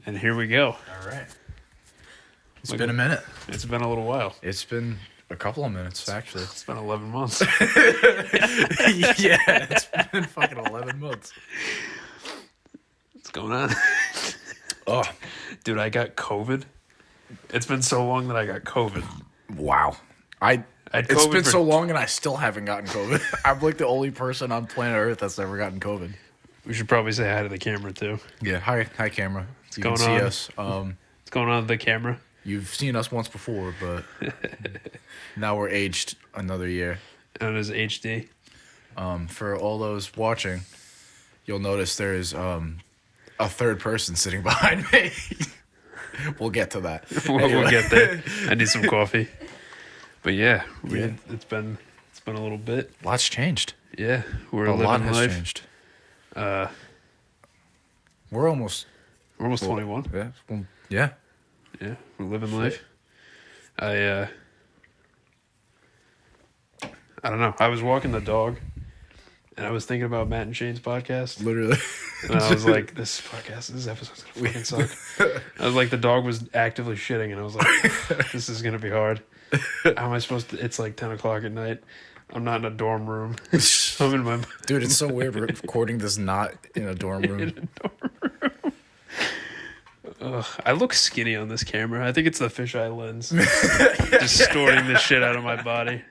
And here we go. All right. It's been a minute. It's been a little while. It's been a couple of minutes, actually. It's been 11 months. Yeah, it's been fucking 11 months. What's going on? Oh, Dude, I got COVID. It's been so long that I got COVID. wow. It's been so long and I still haven't gotten COVID. I'm like the only person on planet Earth that's ever gotten COVID. We should probably say hi to the camera, too. Yeah, hi camera. You going can see on? us. What's going on with the camera? You've seen us once before, but now we're aged another year. And it is HD. For all those watching, you'll notice there is a third person sitting behind me. We'll get to that. We'll get there. I need some coffee. But yeah, Yeah. It's been a little bit. Lots changed. Yeah, we're A living lot has life. changed. Uh, We're almost 21. Yeah. Well, yeah. Yeah, we're living life. I don't know. I was walking the dog, and I was thinking about Matt and Shane's podcast. Literally. And I was like, this episode's gonna fucking suck. I was like, the dog was actively shitting, and I was like, this is gonna be hard. How am I supposed to? It's like 10 o'clock at night. I'm not in a dorm room. I'm in my Dude, it's so weird recording this not in a dorm room. I look skinny on this camera. I think it's the fisheye lens distorting the shit out of my body.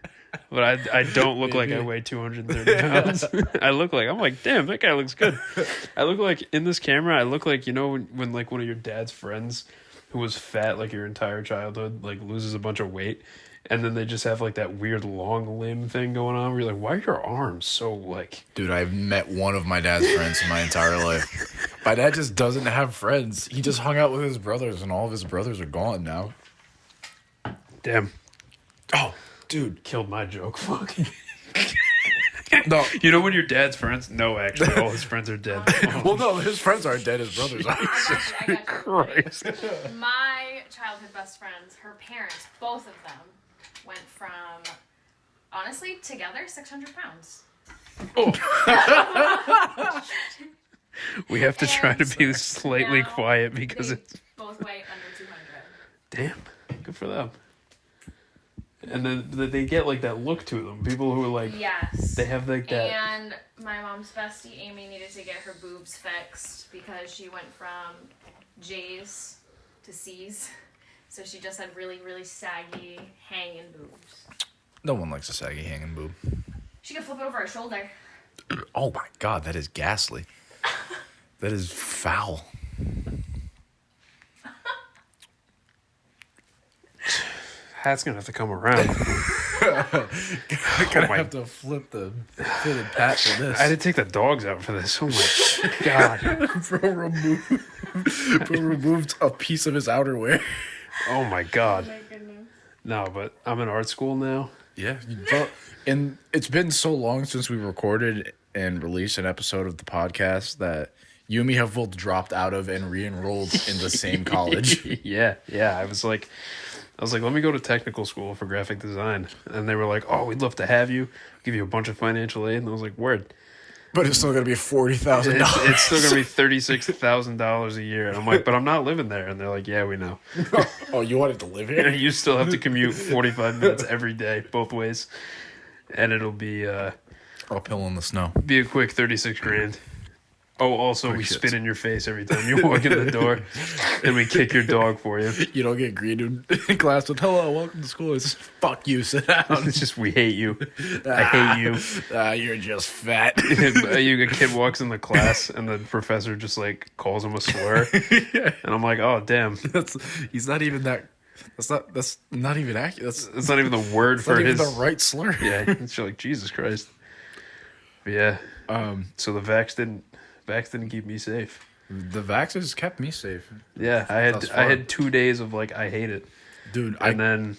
But I don't look like I weigh 230 pounds. I'm like, damn, that guy looks good. I look like, in this camera, I look like, you know, when like one of your dad's friends who was fat like your entire childhood, like loses a bunch of weight, and then they just have like that weird long limb thing going on where you're like, why are your arms so like... Dude, I've met one of my dad's friends in my entire life. My dad just doesn't have friends. He just hung out with his brothers, and all of his brothers are gone now. Damn. Oh, dude. Killed my joke. Fuck. No. You know when your dad's friends... No, actually, all his friends are dead. Well, no, his friends aren't dead. His brothers are. I got you. Christ. My childhood best friends, her parents, both of them, went from, honestly, together, 600 pounds. We have to try to be slightly Now quiet because they it's... both weigh under 200. Damn. Good for them. And then they get like that look to them. People who are like... Yes. They have like that... And my mom's bestie, Amy, needed to get her boobs fixed because she went from J's to C's. So she just had really, really saggy, hanging boobs. No one likes a saggy hanging boob. She could flip it over her shoulder. Oh my god, that is ghastly. That is foul. Hat's gonna have to come around. Gonna have to flip the fitted pat for this. I had to take the dogs out for this. Oh my god. Bro removed a piece of his outerwear. Oh my god. Oh my goodness. No, but I'm in art school now. Yeah, bro, and it's been so long since we recorded and released an episode of the podcast that you and me have both dropped out of and re-enrolled in the same college. Yeah. I was like, let me go to technical school for graphic design. And they were like, oh, we'd love to have you. Give you a bunch of financial aid. And I was like, word. But it's still gonna be $40,000. It's still going to be $36,000 a year. And I'm like, but I'm not living there. And they're like, yeah, we know. Oh, you wanted to live here? You still have to commute 45 minutes every day, both ways. And it'll be Uphill in the snow. be a quick 36 grand. Oh, also, we shit. spit in your face every time you walk in the door. And we kick your dog for you. You don't get greeted in class with "Hello, welcome to school." It's "Fuck you, sit down." It's just, we hate you. I hate you. You're just fat. A kid walks in the class and the professor just like calls him a slur. And I'm like, oh, damn. He's not even that. That's not even accurate. That's not even the word for not even his... the right slur. Yeah, it's like, Jesus Christ. But yeah. So the vax didn't keep me safe. The vaxxers kept me safe. Yeah, I had 2 days of like, I hate it. Dude, then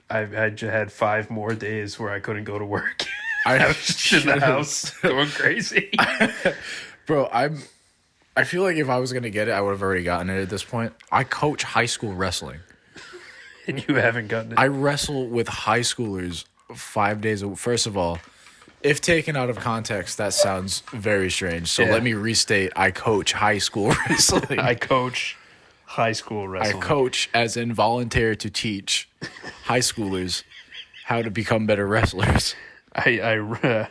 I had 5 more days where I couldn't go to work. I was just in the house going crazy. Bro, I feel like if I was gonna get it, I would have already gotten it at this point. I coach high school wrestling. And you haven't gotten it. I wrestle with high schoolers 5 days a week. First of all, if taken out of context, that sounds very strange. So Yeah. let me restate. I coach high school wrestling. I coach high school I wrestling. coach, as in volunteer to teach high schoolers how to become better wrestlers. I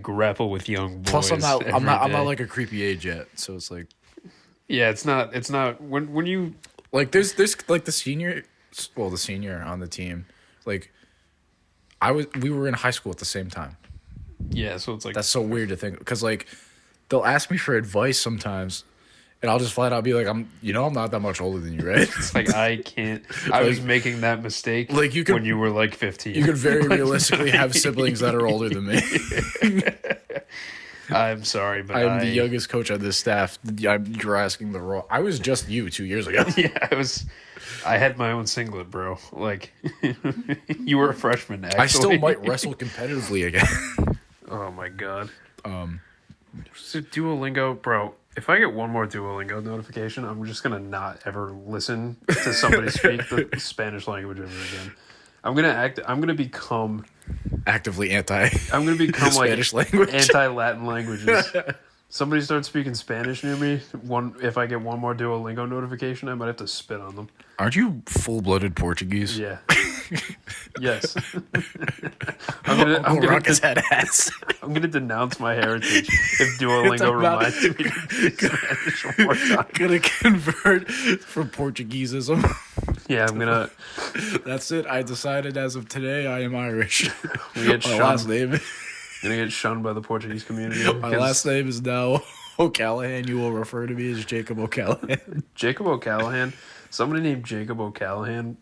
grapple with young boys. Plus, I'm not every day. like a creepy age yet, so it's like, Yeah, it's not when you like there's like the senior on the team, like we were in high school at the same time. yeah. So it's like That's so weird to think, because like they'll ask me for advice sometimes, and I'll just flat out be like, I'm not that much older than you, right? it's like I can't. I was making that mistake like you could, when you were like 15. you could very realistically have siblings that are older than me. I'm sorry, but I'm the youngest coach on this staff. You're asking the wrong. I was just you 2 years ago. Yeah, I had my own singlet, bro. Like you were a freshman. Actually, I still might wrestle competitively again. Oh my god. So Duolingo, bro. If I get one more Duolingo notification, I'm just gonna not ever listen to somebody speak the Spanish language ever again. I'm gonna become Actively I'm gonna become Spanish like language. anti-Latin languages. Somebody starts speaking Spanish near me. If I get one more Duolingo notification, I might have to spit on them. Aren't you full-blooded Portuguese? Yeah. Yes. I'm gonna denounce my heritage if Duolingo reminds me to speak Spanish one more time. Gonna convert from Portuguesism. Yeah, I'm gonna. That's it. I decided as of today I am Irish. We get My last name. Gonna get shunned by the Portuguese community. My last name is now O'Callahan. You will refer to me as Jacob O'Callahan. Jacob O'Callahan. Somebody named Jacob O'Callahan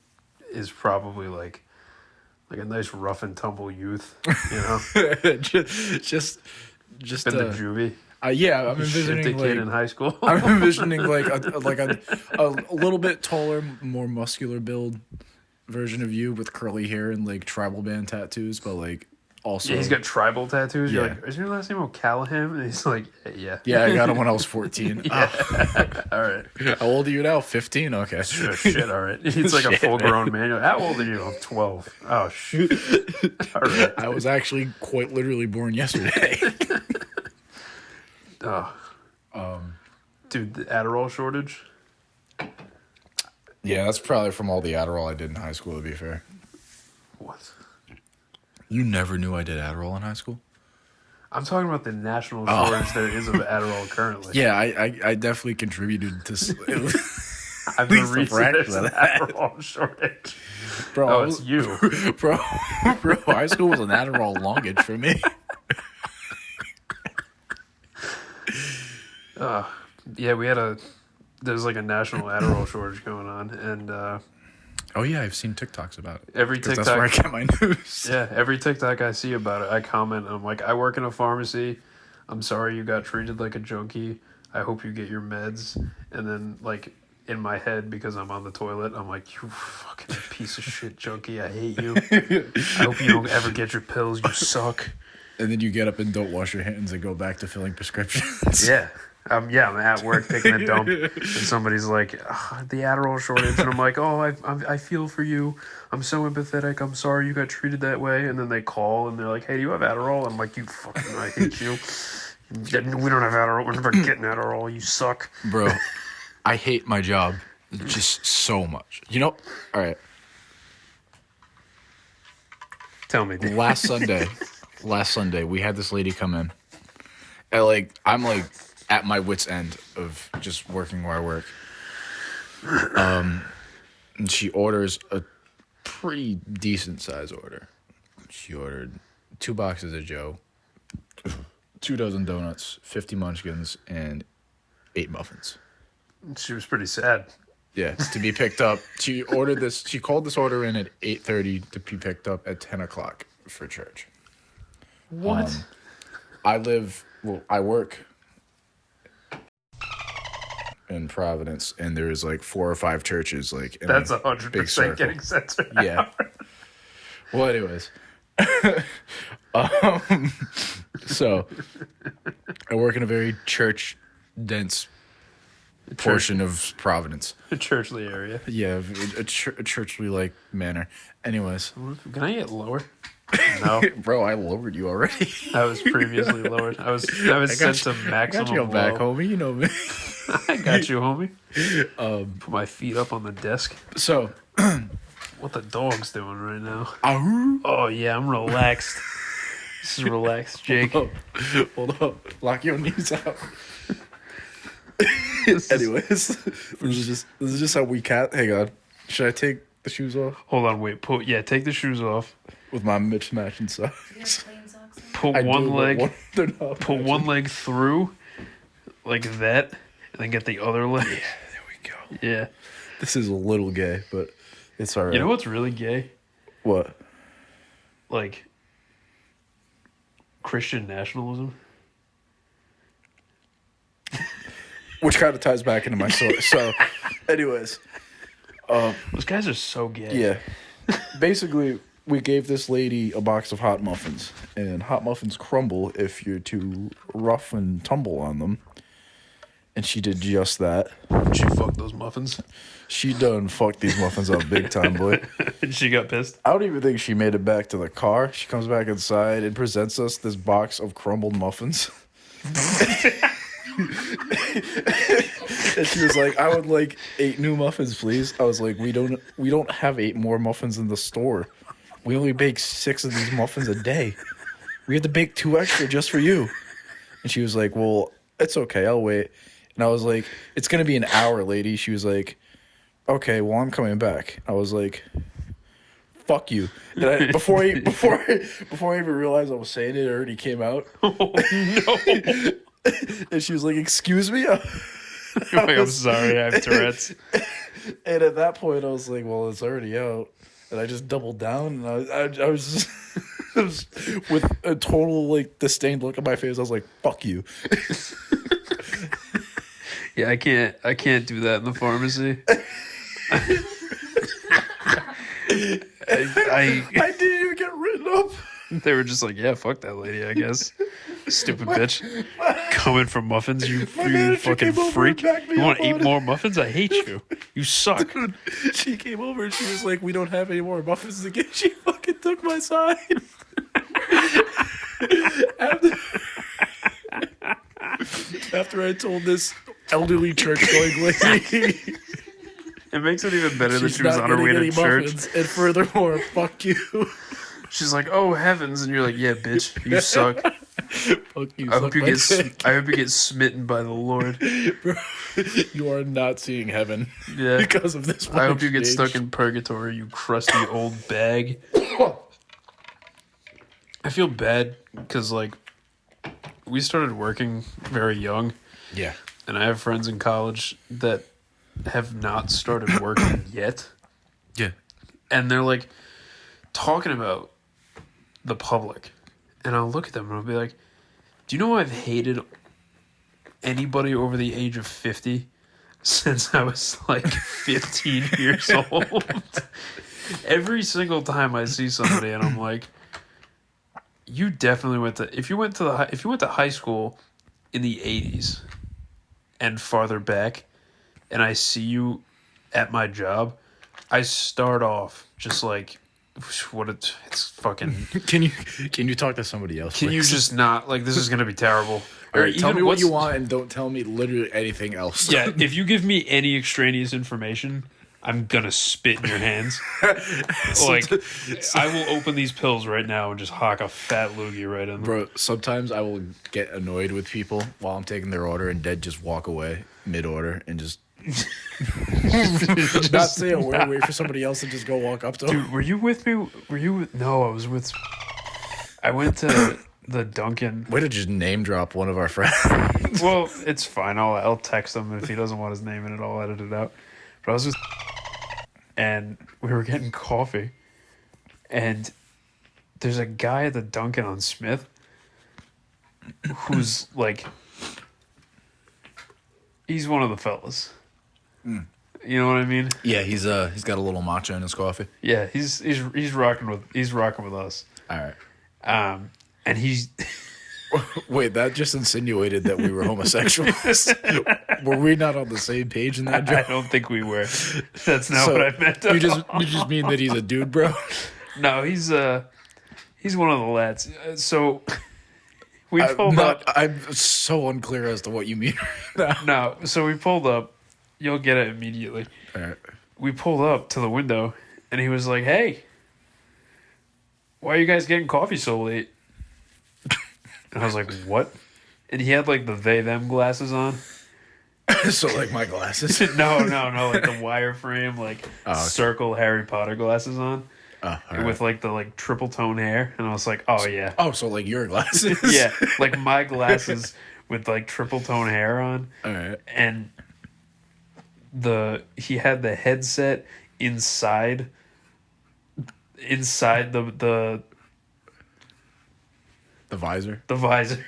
is probably like a nice rough and tumble youth, you know. just Been the juvie. Yeah, I'm Shipped a envisioning kid like in high school. I'm envisioning like a little bit taller, more muscular build version of you with curly hair and like tribal band tattoos, but like also Yeah, he's got tribal tattoos. You're Yeah. like, is your last name O'Callahan? And he's like, yeah. Yeah, I got him when I was 14. All right. How old are you now? 15? Okay. Oh, shit, all right. He's like a full-grown man. You're like, how old are you? I'm 12. Oh, shoot. All right. I was actually quite literally born yesterday. Oh. Dude, the Adderall shortage? Yeah, that's probably from all the Adderall I did in high school, to be fair. What? You never knew I did Adderall in high school? I'm talking about the national shortage there is of Adderall currently. Yeah, I definitely contributed to... I've been least a researching fraction the of that. Adderall shortage. Bro, Oh, it's you. bro, high school was an Adderall longage for me. Yeah, there's like a national Adderall shortage going on, and Oh yeah, I've seen TikToks about it. every 'Cause TikTok, that's where I get my news. yeah, every TikTok I see about it, I comment. I'm like, I work in a pharmacy. I'm sorry you got treated like a junkie. I hope you get your meds. And then like in my head, because I'm on the toilet, I'm like, you fucking piece of shit junkie. I hate you. I hope you don't ever get your pills. You suck. And then you get up and don't wash your hands and go back to filling prescriptions. Yeah. I'm at work taking a dump, and somebody's like, the Adderall shortage, and I'm like, oh, I feel for you. I'm so empathetic. I'm sorry you got treated that way. And then they call, and they're like, hey, do you have Adderall? I'm like, you fucking, I hate you. We don't have Adderall. We're never getting Adderall. You suck. Bro, I hate my job just so much. You know, all right. Tell me, dude. Last Sunday, we had this lady come in. And I'm at my wit's end of just working where I work. And she orders a pretty decent size order. She ordered 2 boxes of Joe, 2 dozen donuts, 50 munchkins, and 8 muffins. She was pretty sad. Yeah, to be picked up. She called this order in at 8:30 to be picked up at 10 o'clock for church. What? I work in Providence, and there's 4 or 5 churches in That's a 100% getting censored. Yeah. Well, anyways, so I work in a very church dense portion of Providence. A churchly area. Yeah, a churchly manner. Anyways, Can I get lower? No. bro, I lowered you already. I was previously lowered. I was set to I maximum got you back, low. homie. You know me. I got you, homie. Put my feet up on the desk. So, What the dog's doing right now? hold Oh yeah, I'm relaxed. This is relaxed, Jake. up. Lock your knees out. This is- Anyways, this is just how we cat. Hang on. Should I take the shoes off Hold on, wait. Take the shoes off. with my mismatching socks? You have plain socks on? Put I one do, but leg. they're not Put matching. one leg through, like that, and then get the other leg. There we go. Yeah. This is a little gay, but it's alright. You know what's really gay? what? Like Christian nationalism. Which kind of ties back into my story. So, anyways, Those guys are so gay. yeah. Basically, we gave this lady a box of hot muffins, and hot muffins crumble if you're too rough and tumble on them. And she did just that. She fucked those muffins. She done fucked these muffins up big time, boy. And she got pissed. I don't even think she made it back to the car. She comes back inside and presents us this box of crumbled muffins. And she was like, "I would like 8 new muffins, please." I was like, "We don't have 8 more muffins in the store. We only bake 6 of these muffins a day. We had to bake 2 extra just for you." And she was like, "Well, it's okay. I'll wait." And I was like, "It's gonna be an hour, lady." She was like, "Okay, well, I'm coming back." I was like, "Fuck you!" And before I even realized I was saying it, it already came out. Oh no. And she was like, "Excuse me?" You're like, I'm sorry, I have Tourette's. And at that point, I was like, "Well, it's already out." And I just doubled down, and I was just I was with a total like disdain look on my face. I was like, "Fuck you." Yeah, I can't do that in the pharmacy. I I didn't even get written up. they were just like, yeah, fuck that lady, I guess. Stupid bitch. Coming for muffins, you manager fucking came over freak. and backed me You want up 8 on it. more muffins? I hate you. You suck. Dude, she came over and she was like, "We don't have any more muffins to give." She fucking took my side. After I told this elderly church-going lady, It makes it even better that she's she was not on her way getting to any church. muffins, and furthermore, fuck you. She's like, "Oh heavens," and you're like, "Yeah, bitch, you suck." Fuck you. I hope you get sick. I hope you get smitten by the Lord. Bro, you are not seeing heaven Yeah. because of this. I hope you get exchange. stuck in purgatory, you crusty old bag. I feel bad because like we started working very young, Yeah. and I have friends in college that have not started working yet, Yeah. and they're like talking about the public, and I'll look at them and I'll be like, "Do you know I've hated anybody over the age of 50 since I was like 15 years old?" Every single time I see somebody and I'm like, you definitely went to if you went to high school in the 80s and farther back, and I see you at my job, I start off just like, it's fucking. Can you talk to somebody else? Can you please? just not, like, this is gonna be terrible. All right, tell even me what what's- you want and don't tell me literally anything else. Yeah, if you give me any extraneous information, I'm gonna spit in your hands. Like, I will open these pills right now and just hock a fat loogie right in them. Bro, sometimes I will get annoyed with people while I'm taking their order and dead just walk away mid-order and just not say a word, wait for somebody else to just go walk up to them. Dude, were you with me? No, I was with. I went to the Dunkin'. Way to just name drop one of our friends. Well, it's fine. I'll text him if he doesn't want his name in it. I'll edit it out. But I was with, and we were getting coffee, and there's a guy at the Dunkin' on Smith who's like, he's one of the fellas. You know what I mean? Yeah, he's got a little matcha in his coffee. Yeah, he's rocking with us. All right. And he's Wait, that just insinuated that we were homosexuals. Were we not on the same page in that I joke? don't think we were. That's not So, what I meant. You just mean that he's a dude, bro? No, he's one of the lads. So We pulled up. I'm so unclear as to what you mean right now. No, so we pulled up. You'll get it immediately. All right. We pulled up to the window, and he was like, "Hey, why are you guys getting coffee so late?" And I was like, "What?" And he had like the they/them glasses on. So like my glasses. No, like the wireframe, like circle Harry Potter glasses on, with like the like triple tone hair. And I was like, "Oh yeah." Oh, so like your glasses. Yeah, like my glasses with like triple tone hair on. All right. And he had the headset inside the visor. the visor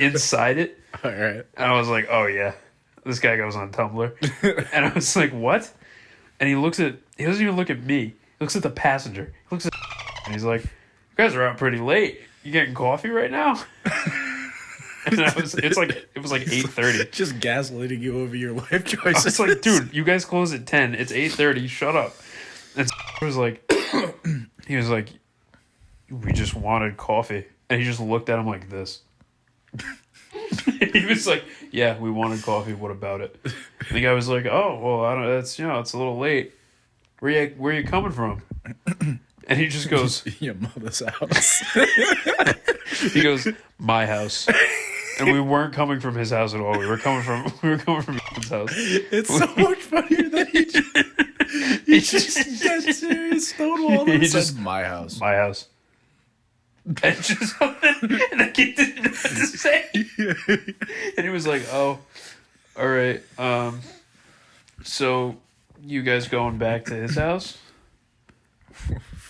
inside it. All right. And I was like, "Oh yeah, this guy goes on Tumblr." And I was like, "What?" And he doesn't even look at me. He looks at the passenger. He looks at and he's like, "You guys are out pretty late. You getting coffee right now?" And it was like 8:30. Just gaslighting you over your life I choices. was like, "Dude, you guys close at 10. It's 8:30. Shut up." And he was like, "We just wanted coffee." And he just looked at him like this. He was like, "Yeah, we wanted coffee. What about it?" And the guy was like, "Oh, well, I don't. It's it's a little late. Where you coming from?" And he just goes, Your mother's house. he goes, "My house." And we weren't coming from his house at all. We were coming from his house. It's so much funnier that he just dead serious stonewall. He He just- said my house. My house. And just and the kid didn't know what to say. And he was like, "Oh, all right. So you guys going back to his house?"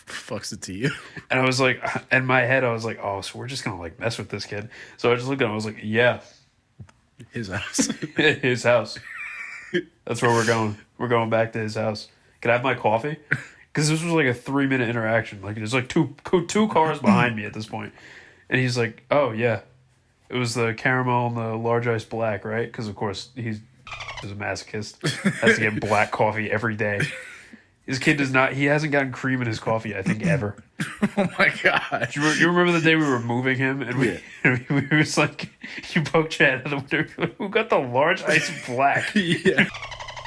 Fucks it to you. And I was like, in my head, I was like, "Oh, so we're just gonna like mess with this kid." So I just looked at him. I was like, "Yeah, His house. his house. That's where we're going. We're going back to his house. Can I have my coffee?" Because this was like a 3-minute interaction. Like there's like two cars behind me at this point, and he's like, "Oh yeah, it was the caramel and the large ice black, right?" Because of course he's a masochist, has to get black coffee every day. His kid does not. He hasn't gotten cream in his coffee, I think, ever. Oh my god. You remember the day we were moving him, and we was like, you poke Chad at the window. Who got the large ice black? Yeah.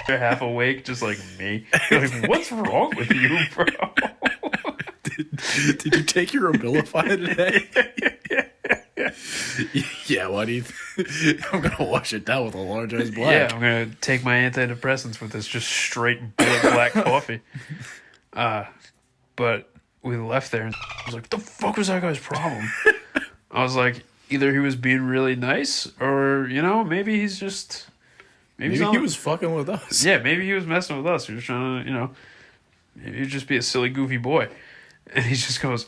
They're half awake, just like me. You're like, what's wrong with you, bro? Did you take your Abilify today? Yeah, what do you I'm gonna wash it down with a large ice black. Yeah, I'm gonna take my antidepressants with this just straight bullet black coffee. But we left there and I was like, "What the fuck was that guy's problem?" I was like, either he was being really nice, or maybe he's just Maybe he was fucking with us. Yeah, maybe he was messing with us. He was trying to, maybe he'd just be a silly, goofy boy. And he just goes,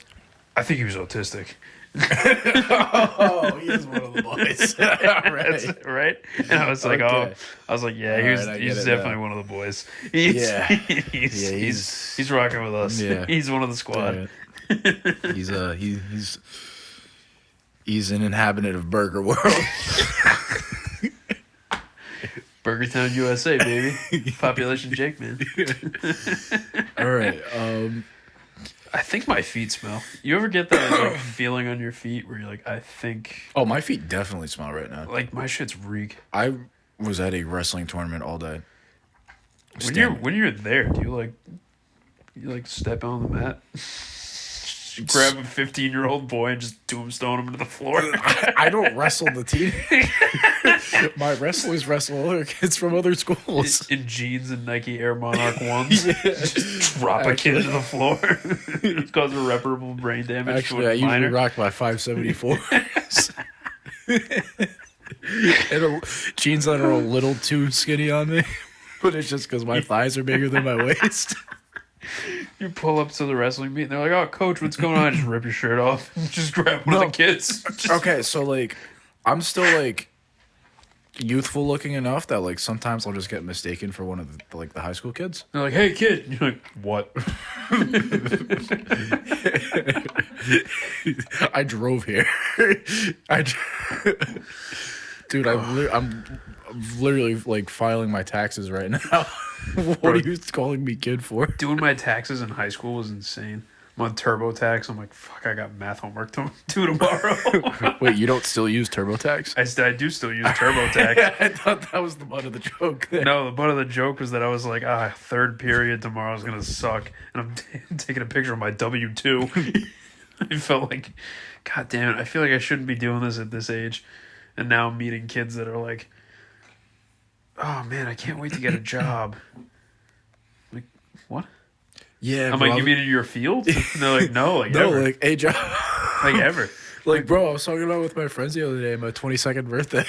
"I think he was autistic." Oh, he is one of the boys. Right. Right? And I was like, Okay. Yeah, he's definitely one of the boys. He's rocking with us. Yeah. He's one of the squad. Yeah. He's an inhabitant of Burger World. Burgertown, USA, baby. Population Jake, man. All right. I think my feet smell. You ever get that like feeling on your feet where you're like, I think Oh, my feet definitely smell right now. like my shit's reek. I was at a wrestling tournament all day. When you're there, do you step on the mat? Grab a 15-year-old boy and just tombstone him to the floor. I don't wrestle the team. My wrestlers wrestle other kids from other schools. In jeans and Nike Air Monarch 1s. Just drop a kid to the floor. Cause irreparable brain damage. Actually, to I a usually minor. rock my 574s. Jeans that are a little too skinny on me. But it's just because my thighs are bigger than my waist. You pull up to the wrestling meet and they're like, "Oh, coach, what's going on?" Just rip your shirt off and just grab one of the kids. Okay, so like, I'm still like youthful looking enough that like sometimes I'll just get mistaken for one of the high school kids. They're like, "Hey, kid." And you're like, "What?" I drove here. Dude, I'm literally like filing my taxes right now. What are you calling me kid for? Doing my taxes in high school was insane. I'm on TurboTax. I'm like, fuck, I got math homework to do tomorrow. Wait, you don't still use TurboTax? I do still use TurboTax. I thought that was the butt of the joke. No, the butt of the joke was that I was like, third period tomorrow's going to suck. And I'm taking a picture of my W-2. I felt like, God damn it, I feel like I shouldn't be doing this at this age. And now I'm meeting kids that are like, oh man, I can't wait to get a job. Like, what? Yeah, I'm bro, like, you mean in your field? And they're like, no, like no, ever. like a job. Like ever. Like, bro, I was talking out with my friends the other day, my 22nd birthday.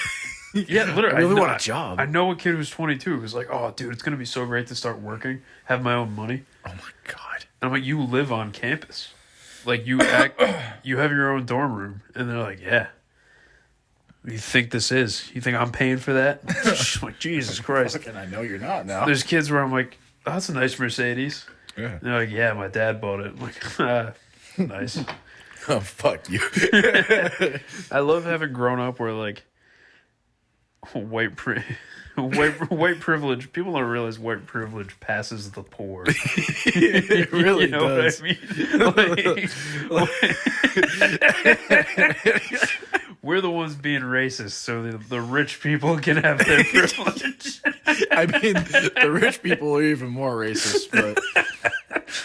Yeah, literally. I really know- want a job. I know a kid who's 22 who's like, oh, dude, it's going to be so great to start working, have my own money. Oh my god. And I'm like, you live on campus. Like, you have your own dorm room. And they're like, yeah. What do you think this is? You think I'm paying for that? I'm like, Jesus Christ. And I know you're not now. There's kids where I'm like, oh, that's a nice Mercedes. Yeah. And they're like, yeah, my dad bought it. I'm like, nice. Oh, fuck you. I love having grown up where, like, white privilege, people don't realize white privilege passes the poor. It really You know does. what I mean? We're the ones being racist, so the rich people can have their privilege. I mean, the rich people are even more racist, but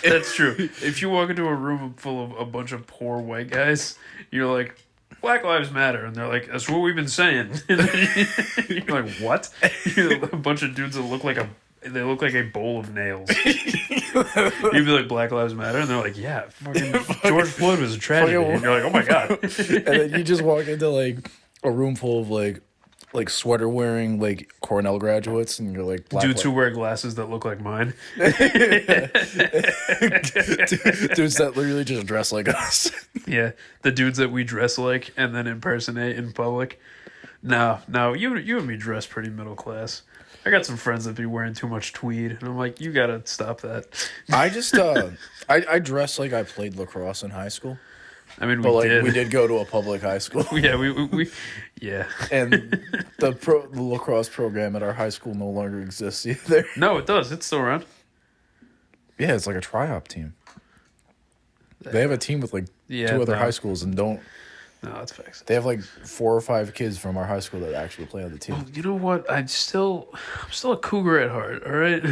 That's true. If you walk into a room full of a bunch of poor white guys, you're like, Black Lives Matter. And they're like, that's what we've been saying. And then you're like, what? A bunch of dudes that look like a bowl of nails. You'd be like, Black Lives Matter? And they're like, yeah, fucking George Floyd was a tragedy. And you're like, oh my God. and then you just walk into like a room full of like sweater wearing like Cornell graduates, and you're like, Dudes who wear glasses that look like mine. dudes that literally just dress like us. Yeah, the dudes that we dress like and then impersonate in public. No, you and me dress pretty middle class. I got some friends that be wearing too much tweed, and I'm like, you gotta stop that. I just I dress like I played lacrosse in high school, I mean, but we did. we did go to a public high school. Yeah, we yeah. And the lacrosse program at our high school no longer exists either. No, it does. It's still around. Yeah, it's like a tri-op team. They have a team with like two other high schools, and No, that's facts. they have like 4 or 5 kids from our high school that actually play on the team. Well, you know what? I'm still a cougar at heart. All right.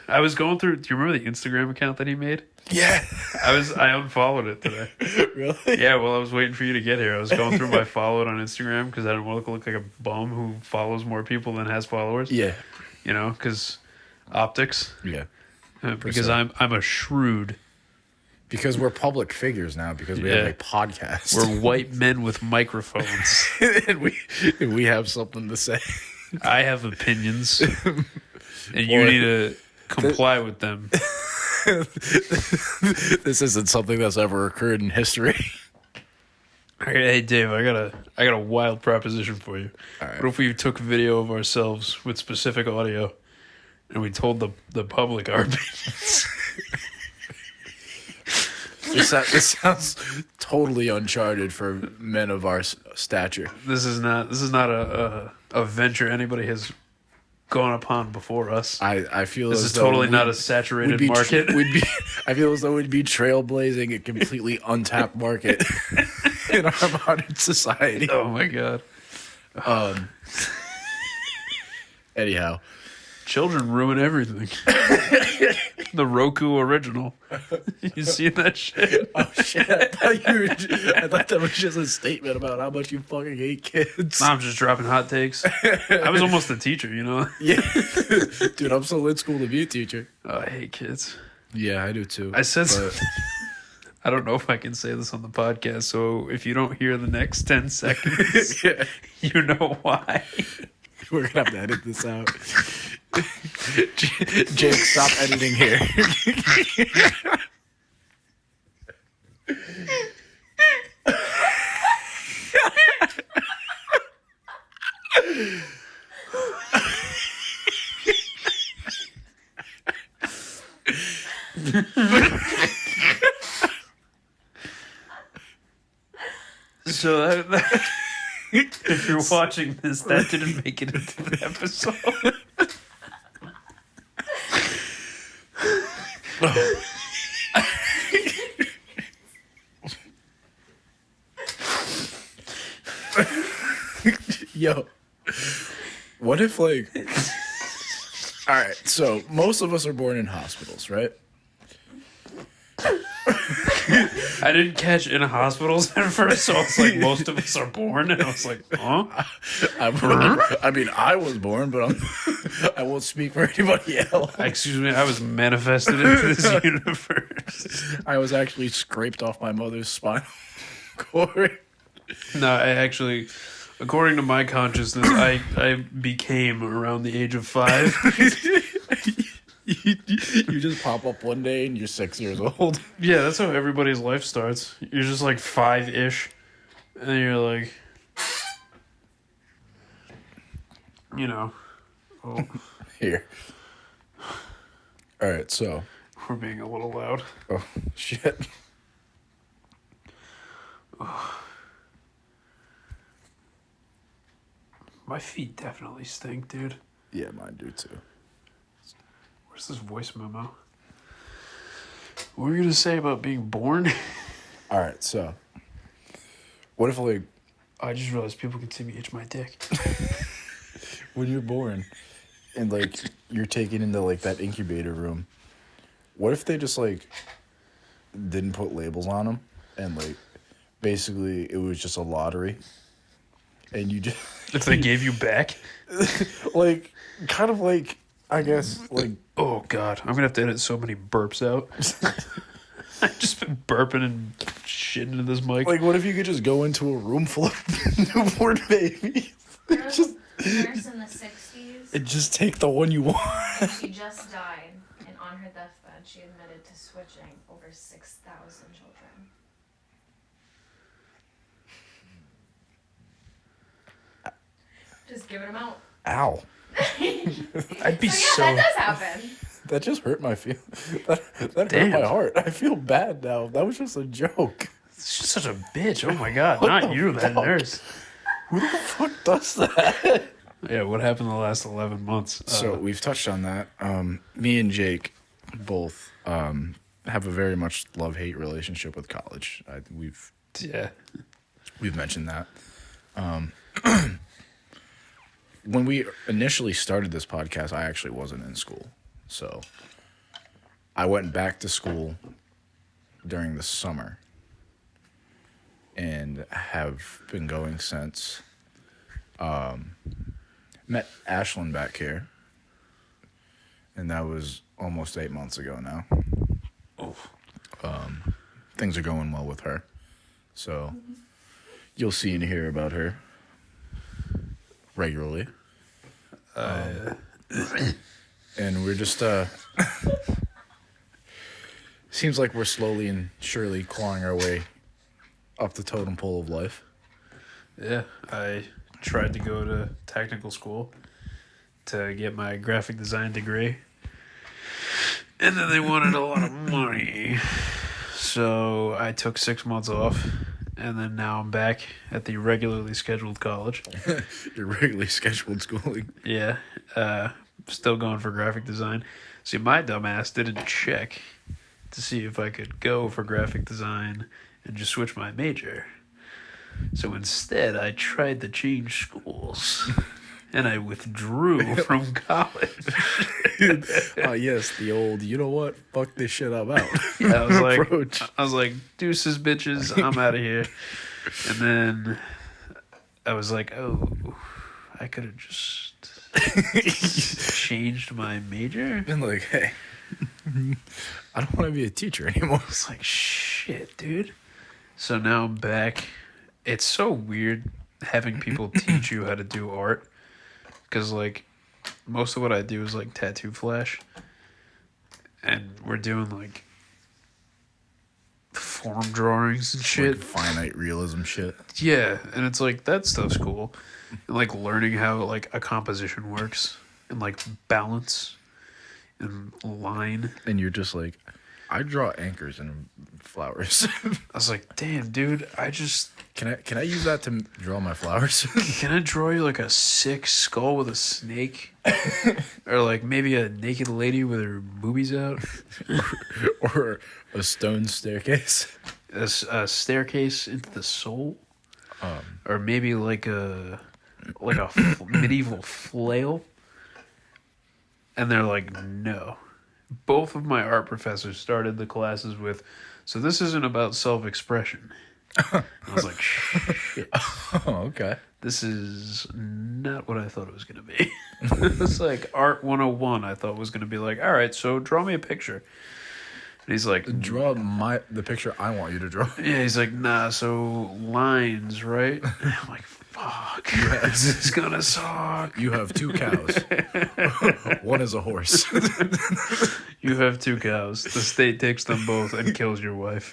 I was going through. Do you remember the Instagram account that he made? Yeah, I unfollowed it today. really? Yeah, well, I was waiting for you to get here. I was going through my followed on Instagram because I didn't want to look like a bum who follows more people than has followers. Yeah, You know, because optics. yeah. Because I'm a shrewd. Because we're public figures now. Because we have a podcast. We're white men with microphones. and we have something to say. I have opinions, and you need to comply with them. This isn't something that's ever occurred in history. Hey Dave, I got a wild proposition for you. All right. What if we took video of ourselves with specific audio, and we told the public our opinions? This sounds totally uncharted for men of our stature. This is not a venture anybody has gone upon before us. I feel This as is though totally not a we'd saturated be market. I feel as though we'd be trailblazing a completely untapped market in our modern society. Oh my god. Anyhow, Children ruin everything. The Roku original. You see that shit? oh shit! I thought that was just a statement about how much you fucking hate kids. I'm just dropping hot takes. I was almost a teacher, you know? Yeah, dude, I'm still in school to be a teacher. Oh, I hate kids. Yeah, I do too. I said but I don't know if I can say this on the podcast, so if you don't hear the next 10 seconds, you know why. we're gonna have to edit this out. Jake, stop editing here. So if you're watching this, that didn't make it into the episode. Yo, what if like? All right, so most of us are born in hospitals, right? I didn't catch in hospitals at first, so I was like, most of us are born, and I was like, huh? I mean, I was born, but I won't speak for anybody else. Excuse me, I was manifested into this universe. I was actually scraped off my mother's spinal cord. No, I actually, according to my consciousness, I became around the age of 5. You just pop up one day and you're 6 years old. Yeah, that's how everybody's life starts. You're just like 5-ish, and you're like, you know, oh, Here. All right, so. we're being a little loud. Oh, shit. My feet definitely stink, dude. Yeah, mine do too. Where's this voice memo? What were you gonna say about being born? All right, so. What if, like, I just realized people can see me itch my dick. when you're born and, like, you're taken into, like, that incubator room, what if they just, like, didn't put labels on them and, like, basically it was just a lottery and you just. If they gave you back? Like, kind of like, I guess, like. Oh, God. I'm gonna have to edit so many burps out. I've just been burping and shitting into this mic. Like, what if you could just go into a room full of newborn babies? There was a nurse in the 60s. And just take the one you want. She just died, and on her deathbed, she admitted to switching over 6,000 children. Just giving them out. Ow. I'd be So yeah, that does happen. That just hurt my feel. That Damn. hurt my heart. I feel bad now. That was just a joke. She's such a bitch. Oh, my God. Not you, that fuck? nurse. Who the fuck does that? Yeah, what happened the last 11 months? So we've touched on that. Me and Jake both have a very much love-hate relationship with college. We've Yeah. mentioned that. When we initially started this podcast, I actually wasn't in school. So I went back to school during the summer and have been going since. Met Ashlyn back here, and that was almost 8 months ago now. Oh. Things are going well with her. So you'll see and hear about her regularly. And we're just seems like we're slowly and surely clawing our way up the totem pole of life. Yeah, I tried to go to technical school to get my graphic design degree. And then they wanted a lot of money. So I took 6 months off. And then now I'm back at the regularly scheduled college. Your regularly scheduled schooling. Yeah. Still going for graphic design. See, my dumbass didn't check to see if I could go for graphic design and just switch my major. So instead, I tried to change schools. And I withdrew from college. Yes, the old, you know what? Fuck this shit, I'm out. Yeah, approach. I was like, deuces, bitches, I'm out of here. And then I was like, oh, I could have just changed my major. Been like, hey, I don't want to be a teacher anymore. It's like, shit, dude. So now I'm back. It's so weird having people teach you how to do art. Because, like, most of what I do is, like, tattoo flash. And we're doing, like, form drawings and shit. Like finite realism shit. Yeah, and it's like, that stuff's cool. And, like, learning how, like, a composition works. And, like, balance. And line. And you're just like, I draw anchors and flowers. I was like, damn, dude, I just... Can I use that to draw my flowers? Can I draw you, like, a sick skull with a snake? Or, like, maybe a naked lady with her boobies out? Or a stone staircase? A staircase into the soul? Or maybe, like, like a medieval flail? And they're like, no. Both of my art professors started the classes with, so this isn't about self-expression. I was like, shit. Oh, okay. This is not what I thought it was going to be. It's like Art 101 I thought was going to be like, all right, so draw me a picture. And he's like, Draw the picture I want you to draw. yeah, he's like, nah, so lines, right? I'm like, fuck, this is going to suck. You have 2 cows. One is a horse. You have 2 cows. The state takes them both and kills your wife.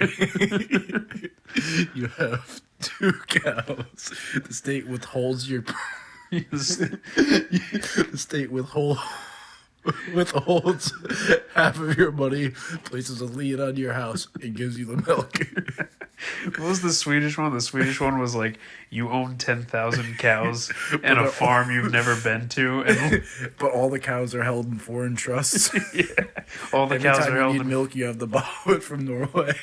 You have 2 cows. The state withholds your. The state withholds half of your money, places a lien on your house, and gives you the milk. What was the Swedish one? The Swedish one was like, you own 10,000 cows and a farm you've never been to. And But all the cows are held in foreign trusts. yeah, all the Every cows time are you held need in milk, you have to borrow it from Norway.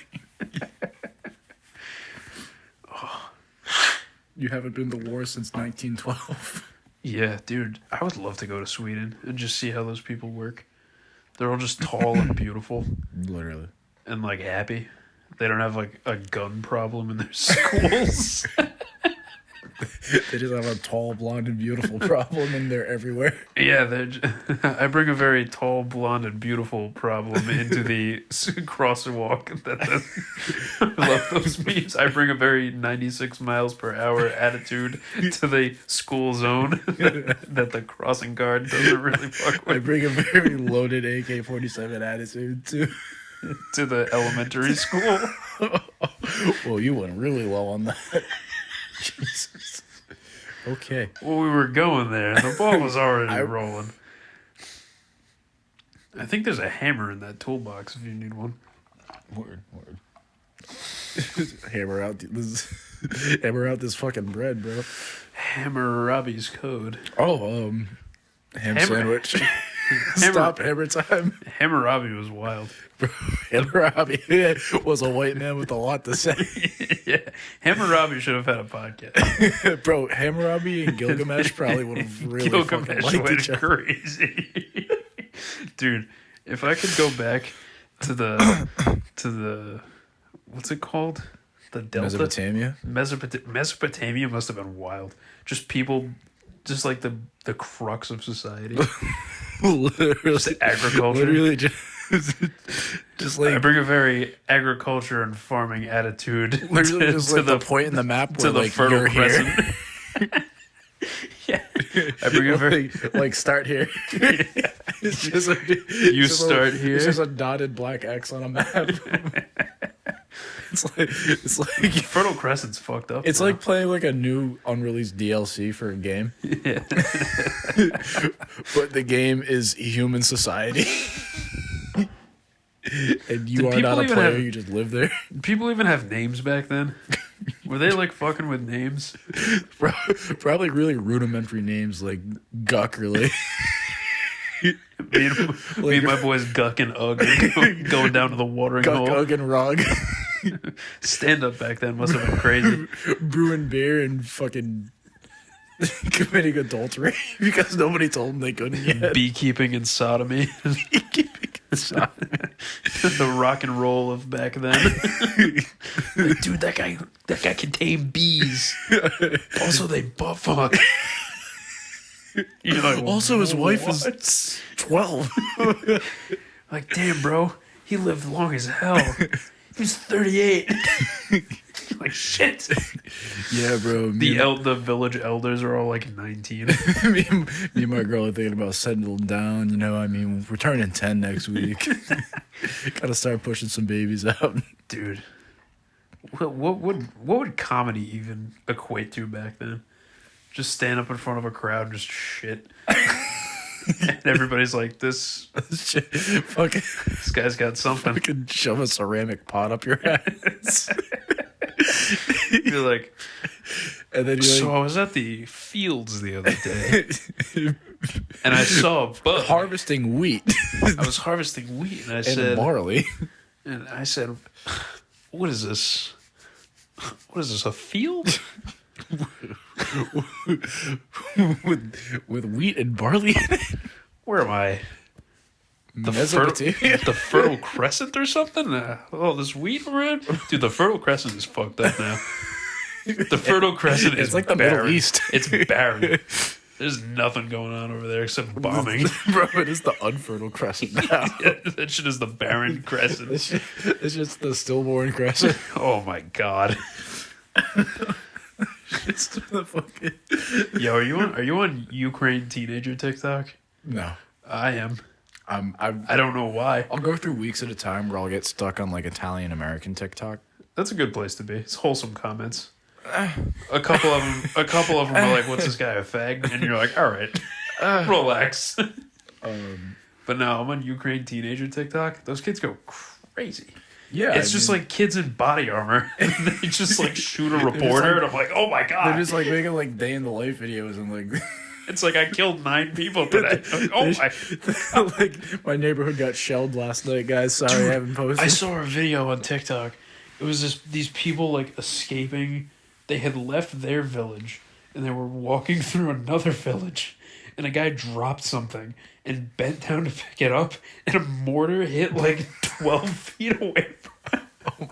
You haven't been to war since 1912. Yeah, dude, I would love to go to Sweden and just see how those people work. They're all just tall and beautiful Literally. and like happy. They don't have like a gun problem in their schools. They just have a tall, blonde, and beautiful problem, and they're everywhere. Yeah, I bring a very tall, blonde, and beautiful problem into the crosswalk. I love those memes. I bring a very 96 miles per hour attitude to the school zone that the crossing guard doesn't really fuck I with. bring a very loaded AK-47 attitude, too. To the elementary school. Well, you went really low on that. Jesus. Okay. Well, we were going there, and the ball was already rolling. I think there's a hammer in that toolbox if you need one. Word. Hammer out this fucking bread, bro. Hammer Robbie's code. Oh, ham sandwich. Stop hammer time. Hammurabi was wild. Bro, Hammurabi was a white man with a lot to say. Yeah, Hammurabi should have had a podcast. Bro, Hammurabi and Gilgamesh probably would have really fucking Gilgamesh liked went each other. crazy. Dude, if I could go back to the what's it called? The Delta? Mesopotamia? Mesopotamia must have been wild. Just people, just like the crux of society. Literally, Just agriculture. Literally just like I bring a very agriculture and farming attitude literally to, just to like the the point in the map to where the like Fertile you're Crescent. here. Yeah, I bring a very like start here. It's just You start here. It's just a dotted black X on a map. It's like Fertile Crescent's fucked up. it's now. like playing like a new unreleased DLC for a game. Yeah. But the game is human society. And you Did are people not a even player, have- you just live there. People even have names back then. Were they like fucking with names? Probably really rudimentary names like Guck, really. Me and my boys Guck and Ugg are going down to the watering Guck, hole. Ugg, and Rog. Stand up back then must have been crazy. Brewing beer and fucking committing adultery because nobody told them they couldn't yet. Beekeeping and sodomy. The rock and roll of back then. Like, dude, that guy can tame bees. Also, they butt fuck. You're like, Also, his wife what? is 12. Like, damn, bro, he lived long as hell. He's 38. Like, shit. Yeah, bro. The village elders are all like 19. me and my girl are thinking about settling down. You know, I mean, we're turning 10 next week. Gotta start pushing some babies out. Dude, what would comedy even equate to back then? Just stand up in front of a crowd and just shit. And everybody's like, this Fucking guy's got something. fucking shove a ceramic pot up your ass. You're like, And then you're so I was at the fields the other day, and I saw a bug. harvesting wheat I was harvesting wheat, and I and said, barley. what is this? What is this, a field? with wheat and barley in it. Where am I? The Mesopotamia. the Fertile Crescent or something? This wheat around? Dude, the Fertile Crescent is fucked up now. The Fertile Crescent is It's like the barren. Middle East. It's barren. There's nothing going on over there except bombing. Bro, it is the unfertile crescent now. That shit is the barren crescent. It's just the stillborn crescent. Oh my god. It's the fucking... Yo, are you on Ukraine teenager TikTok? No. I am. I don't know why. I'll go through weeks at a time where I'll get stuck on like Italian American TikTok. That's a good place to be. It's wholesome comments. A couple of them are like, "What's this guy, a fag?" And you're like, "All right, relax." But no, I'm on Ukraine teenager TikTok. Those kids go crazy. Yeah, It's just like kids in body armor, and they just like shoot a reporter, and I'm like, "Oh my god!" they're just like making like day in the life videos and like. It's like I killed 9 people today. Like, oh my! Like my neighborhood got shelled last night, guys. Sorry, I haven't posted. I saw a video on TikTok. It was these people like escaping. They had left their village and they were walking through another village, and a guy dropped something and bent down to pick it up, and a mortar hit like 12 feet away from him. Oh my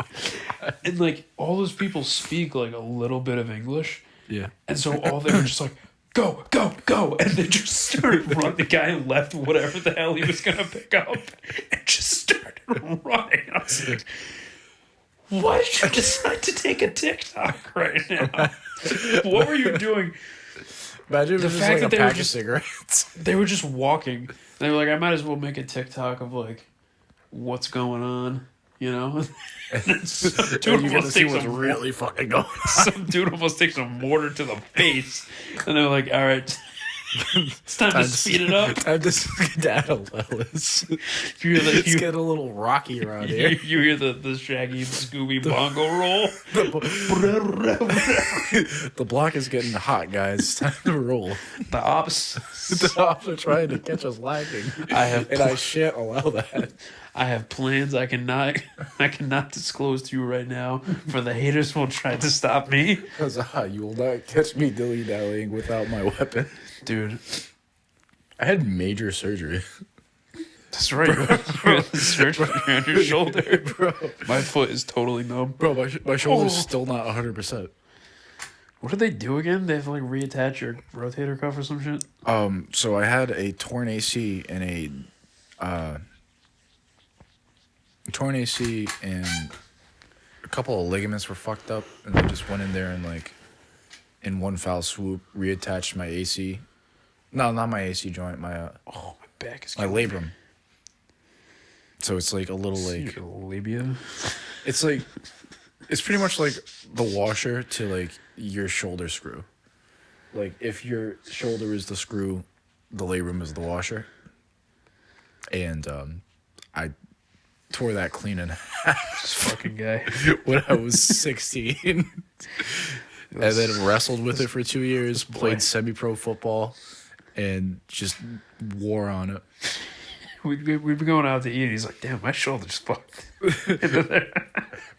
God. And like all those people speak like a little bit of English. Yeah. And so all they were just like, go, go, go. And they just started running. The guy left whatever the hell he was going to pick up and just started running. And I was like, why did you decide to take a TikTok right now? What were you doing? Imagine if The it was fact like that a they were pack of just- cigarettes. They were just walking. They were like, I might as well make a TikTok of like, what's going on, you know? And then some dude You get to almost see takes what's a really fucking going on. some dude almost takes a mortar to the face, and they're like, "All right, it's time to speed it up." Time to skedaddle, Ellis. You hear It's getting a little rocky around here. you hear the Shaggy and Scooby bongo roll. The block is getting hot, guys. It's time to roll. The ops. The cops are trying to catch us lacking. I shan't allow that. I have plans I cannot disclose to you right now, for the haters will try to stop me. Because you will not catch me dilly-dallying without my weapon. Dude, I had major surgery. that's right. You had the surgery on your shoulder. Bro, My foot is totally numb. my shoulder's Oh. still not 100%. What did they do again? They have to like reattach your rotator cuff or some shit? So I had a torn AC and a couple of ligaments were fucked up, and they just went in there and like in one foul swoop reattached my AC. No, not my AC joint, my Oh, my back is my labrum. So it's like a little like your labia. it's like it's pretty much like the washer to like your shoulder screw. Like if your shoulder is the screw, the labrum is the washer. And I tore that clean in half This fucking guy. when I was 16. And then wrestled with it for 2 years, played semi-pro football, and just wore on it. We'd be going out to eat, and he's like, damn, my shoulder's fucked.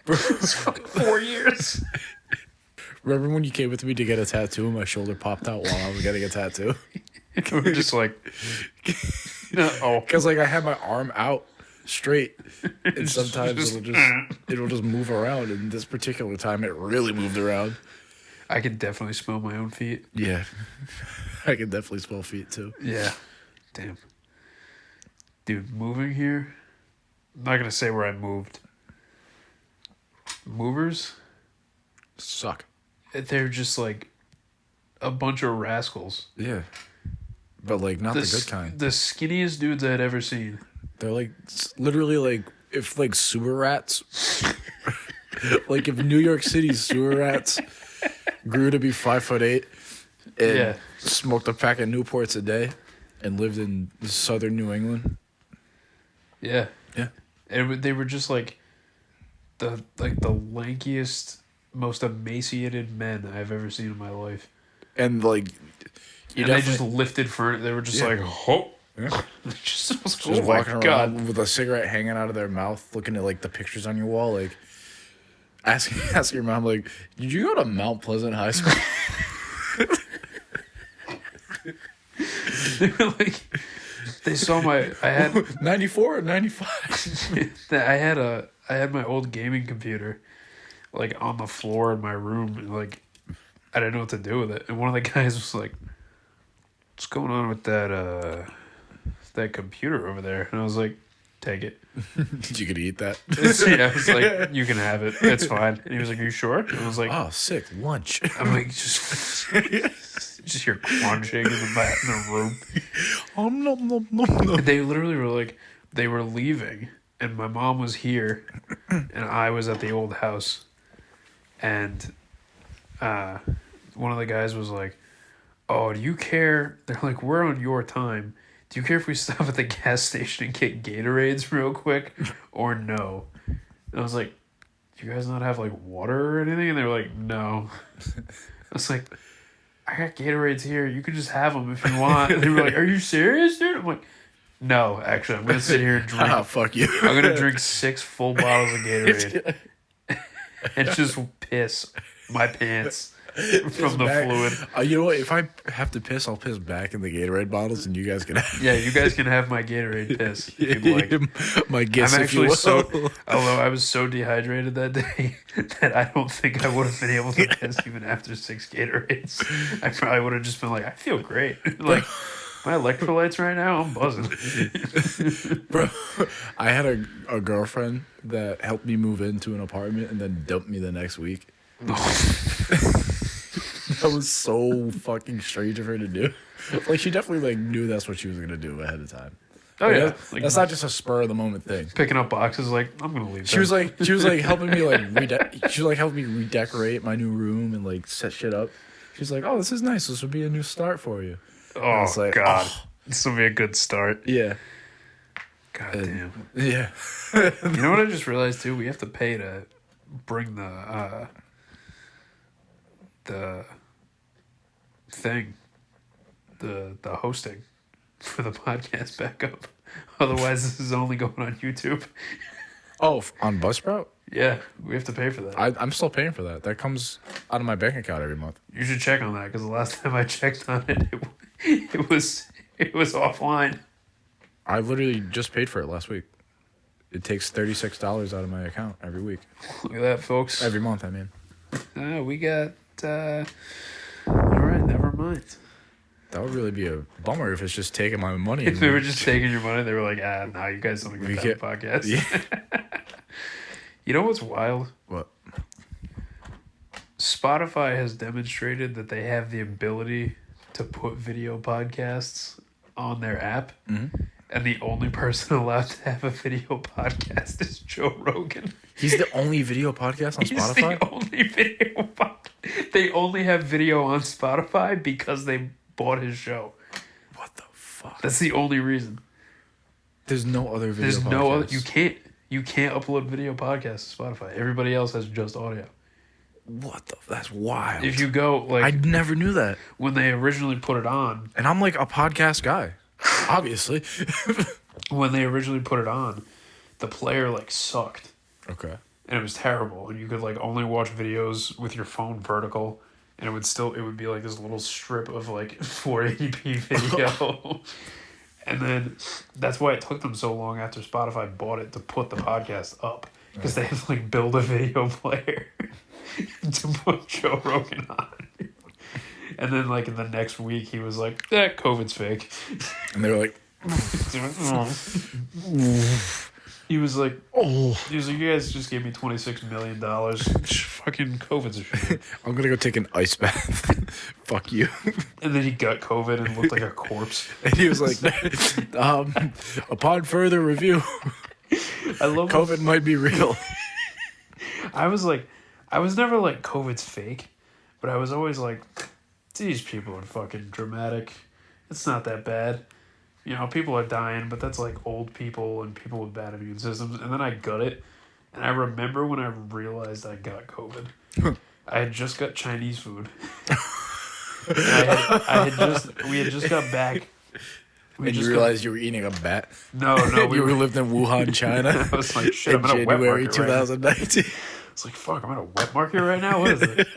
It's fucking 4 years. Remember when you came with me to get a tattoo and my shoulder popped out while I was getting a tattoo? We're just like, oh. Because like I had my arm out straight, and sometimes it'll just move around. And this particular time, it really moved around. I can definitely smell my own feet. Yeah, I can definitely smell feet too. Yeah. Damn. Dude, moving here, I'm not going to say where I moved. Movers, Suck. they're just like a bunch of rascals. Yeah, but like not the good kind. The skinniest dudes I had ever seen. They're like literally like if like sewer rats, like if New York City's sewer rats grew to be 5'8" and smoked a pack of Newports a day and lived in southern New England. Yeah. Yeah. And they were just like the lankiest, most emaciated men I've ever seen in my life. And like And they just lifted furniture. They were just like, oh. Yeah. Just Just walking around with a cigarette hanging out of their mouth, looking at like the pictures on your wall, like ask your mom, like, did you go to Mount Pleasant High School? They were like, they saw I had 94 or 95. I had my old gaming computer like on the floor in my room, and like I didn't know what to do with it. And one of the guys was like, "What's going on with that computer over there?" And I was like, "Take it." You could eat that. Yeah, I was like, "You can have it. It's fine." And he was like, "Are you sure?" And I was like, "Oh, sick lunch." I'm like, just hear crunching in the room. Nom, nom, nom, nom. They literally were like, they were leaving, and my mom was here, and I was at the old house, and one of the guys was like, "Oh, do you care?" They're like, "We're on your time. Do you care if we stop at the gas station and get Gatorades real quick, or no?" And I was like, "Do you guys not have like water or anything?" And they were like, "No." I was like, "I got Gatorades here. You can just have them if you want." And they were like, "Are you serious, dude?" I'm like, "No, actually, I'm gonna sit here and drink. Oh, fuck you. I'm gonna drink 6 full bottles of Gatorade and just piss my pants from the fluid." You know what? If I have to piss, I'll piss back in the Gatorade bottles, and you guys can have. Yeah, you guys can have my Gatorade piss if you'd like. My guess. I'm if you actually will. although I was so dehydrated that day that I don't think I would have been able to piss even after 6 Gatorades. I probably would have just been like, I feel great. Like, my electrolytes right now, I'm buzzing. Bro, I had a girlfriend that helped me move into an apartment and then dumped me the next week. That was so fucking strange of her to do. Like, she definitely like knew that's what she was gonna do ahead of time. Oh Like, yeah, like, that's not just a spur of the moment thing. picking up boxes. Like, I'm gonna leave. She was like helping me like she was like helping me redecorate my new room and like set shit up. She's like, "Oh, this is nice. This would be a new start for you." Oh like, God, oh. this will be a good start. Yeah. God damn. Yeah. You know what I just realized too? We have to pay to bring the thing, the hosting for the podcast back up. Otherwise, this is only going on YouTube. Oh, on Buzzsprout? Yeah, we have to pay for that. I'm still paying for that. That comes out of my bank account every month. You should check on that because the last time I checked on it, it was offline. I literally just paid for it last week. It takes $36 out of my account every week. Look at that, folks. Every month, I mean. We got. All right, never mind. That would really be a bummer if it's just taking my money. If they were just taking your money, they were like, "No, you guys don't get that podcast." Yeah. You know what's wild? What? Spotify has demonstrated that they have the ability to put video podcasts on their app, and the only person allowed to have a video podcast is Joe Rogan. He's the only video podcast on Spotify? He's the only video podcast. They only have video on Spotify because they bought his show. What the fuck? That's the only reason. There's no other video There's podcasts. no other. You can't upload video podcasts to Spotify. Everybody else has just audio. What the? That's wild. If you go like, I never knew that. when they originally put it on, And I'm like a podcast guy, obviously. when they originally put it on, the player like sucked. Okay. And it was terrible. And you could like only watch videos with your phone vertical, and it would be like this little strip of like 480p video. And then that's why it took them so long after Spotify bought it to put the podcast up, because they had to like build a video player to put Joe Rogan on. And then like in the next week he was like, COVID's fake. And they were like, He was like, you guys just gave me $26 million. Fucking COVID's a shit. I'm gonna go take an ice bath. Fuck you. And then he got COVID and looked like a corpse. And he was like, upon further review, I love COVID might be real. I was never like COVID's fake, but I was always like, these people are fucking dramatic. It's not that bad. You know, people are dying, but that's like old people and people with bad immune systems. And then I got it, and I remember when I realized I got COVID. I had just got Chinese food. We had just got back. And you realized you were eating a bat? No, We were lived in Wuhan, China. I was like, shit, in I'm at a wet January market right now. 2019. It's like, fuck, I'm at a wet market right now? What is it?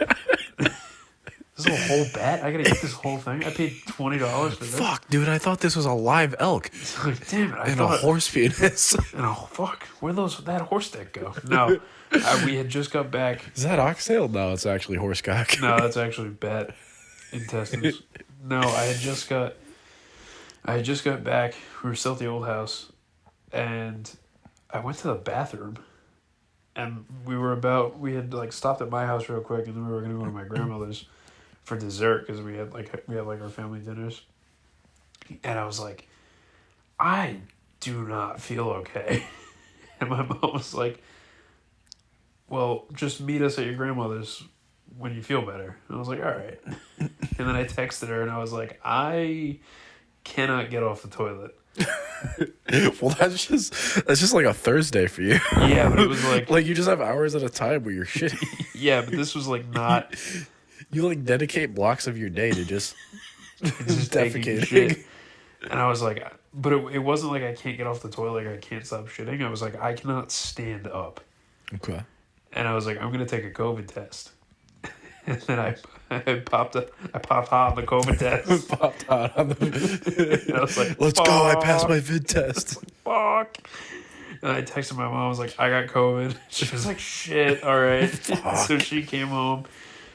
This is a whole bet? I gotta get this whole thing? I paid $20 for this? Fuck, dude, I thought this was a live elk. It's like, damn it. I And thought a horse penis. And oh, fuck. Where'd that horse dick go? No. We had just got back. Is that oxtail? No, it's actually horse cock. No, that's actually bat intestines. No, I had just got back. We were still at the old house. And I went to the bathroom. And we had like stopped at my house real quick, and then we were gonna go to my grandmother's for dessert because we had like our family dinners. And I was like, I do not feel okay. And my mom was like, well, just meet us at your grandmother's when you feel better. And I was like, all right. And then I texted her and I was like, I cannot get off the toilet. Well, that's just like a Thursday for you. Yeah, but it was like like you just have hours at a time where you're shitty. Yeah, but this was like not. You like dedicate blocks of your day to just taking defecating. shit. And I was like, but it wasn't like I can't get off the toilet, like I can't stop shitting. I was like, I cannot stand up. Okay. And I was like, I'm gonna take a COVID test. And then I popped hot on the COVID test. Popped hot on the. And I was like, let's go! I passed my vid test. Fuck. And I texted my mom. I was like, I got COVID. She was like, shit. All right. So she came home.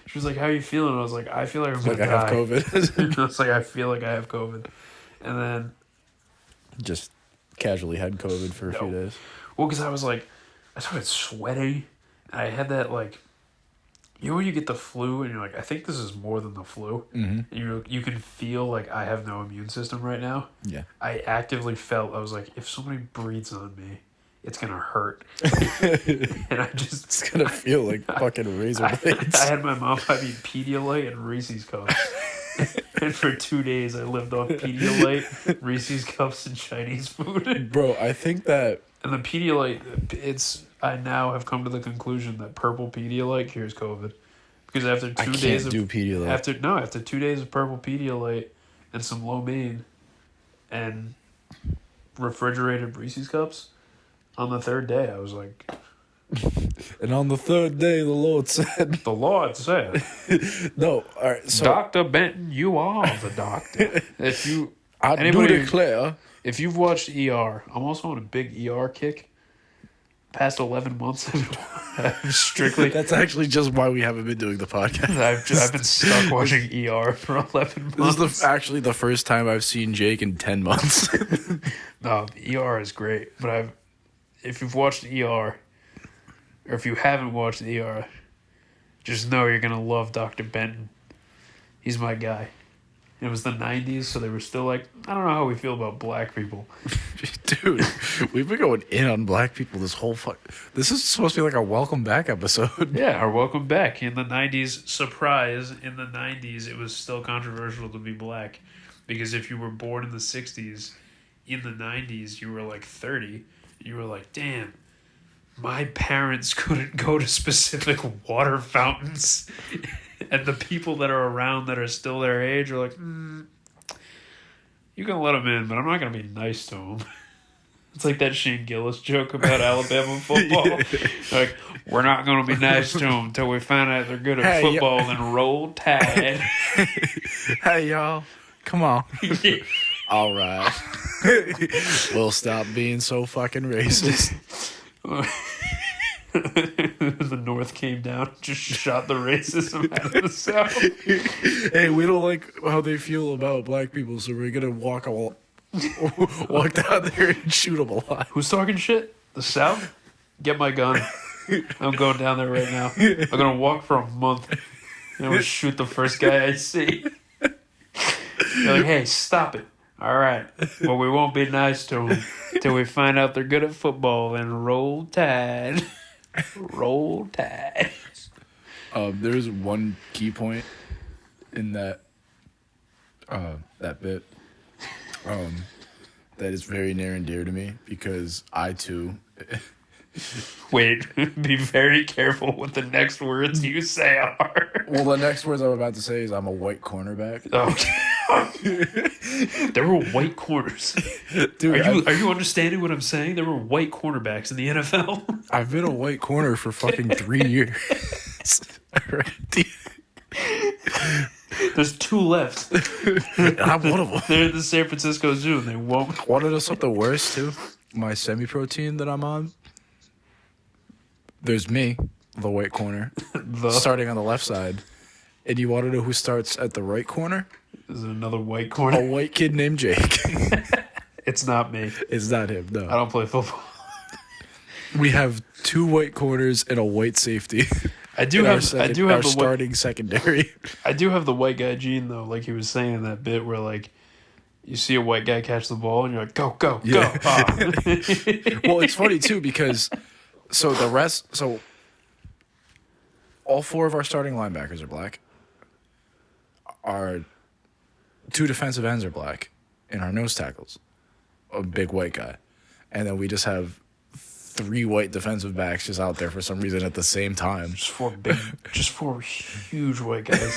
She was like, how are you feeling? I was like, I feel like I'm gonna die. I have COVID. I was like, I feel like I have COVID. And then just casually had COVID for a few days. Well, because I was like, I started sweating. And I had that like, you know when you get the flu and you're like, I think this is more than the flu. Mm-hmm. And you can feel like I have no immune system right now. Yeah. I actively felt, I was like, if somebody breathes on me, it's going to hurt. And I just... It's going to feel like fucking razor blades. I had my mom buy me Pedialyte and Reese's Cups. And for 2 days, I lived off Pedialyte, Reese's Cups, and Chinese food. Bro, I think that... And the Pedialyte, I now have come to the conclusion that purple Pedialyte cures COVID. Because after 2 days of... I can't do Pedialyte. After 2 days of purple Pedialyte and some lo mein and refrigerated Reese's Cups, on the third day, I was like... And on the third day, the Lord said... The Lord said... No, all right, so... Dr. Benton, you are the doctor. If you... I do declare... If you've watched ER, I'm also on a big ER kick. Past 11 months, I've strictly... That's actually just why we haven't been doing the podcast. I've been stuck watching ER for 11 months. This is actually the first time I've seen Jake in 10 months. No, ER is great, but if you've watched ER, or if you haven't watched ER, just know you're going to love Dr. Benton. He's my guy. It was the 90s, so they were still like, I don't know how we feel about black people. Dude, we've been going in on black people this whole This is supposed to be like a welcome back episode. Yeah, our welcome back. In the 90s, surprise, in the 90s, it was still controversial to be black. Because if you were born in the 60s, in the 90s, you were like 30. You were like, damn, my parents couldn't go to specific water fountains. And the people that are around that are still their age are like, you can let them in, but I'm not going to be nice to them. It's like that Shane Gillis joke about Alabama football. Yeah. Like, we're not going to be nice to them until we find out they're good at football and roll tide. Hey, y'all. Come on. Yeah. All right. We'll stop being so fucking racist. The North came down, just shot the racism out of the South. Hey, we don't like how they feel about black people, so we're gonna walk down there and shoot them alive. Who's talking shit? The South? Get my gun. I'm going down there right now. I'm gonna walk for a month and I'm gonna shoot the first guy I see. They're like, hey, stop it. All right. Well, we won't be nice to them till we find out they're good at football and roll tide. Roll tide. There's one key point in that bit that is very near and dear to me because I too. Wait, be very careful what the next words you say are. Well, the next words I'm about to say is I'm a white cornerback. Oh. There were white corners. Dude, are you understanding what I'm saying? There were white cornerbacks in the NFL. I've been a white corner for fucking 3 years. There's 2 left. I'm one of them. They're the San Francisco Zoo, and they won't. Want to know something worse, too? My semi-protein that I'm on. There's me, the white corner, starting on the left side. And you want to know who starts at the right corner? Is it another white A corner? white kid named Jake. It's not me. It's not him, no. I don't play football. We have 2 white corners and a white safety. I do have the starting secondary. I do have the white guy gene though, like he was saying in that bit where like you see a white guy catch the ball and you're like, go, go, Yeah. go. Oh. Well, it's funny too because all 4 of our starting linebackers are black. Our 2 defensive ends are black, and our nose tackle's a big white guy, and then we just have 3 white defensive backs just out there for some reason at the same time. Just four huge white guys.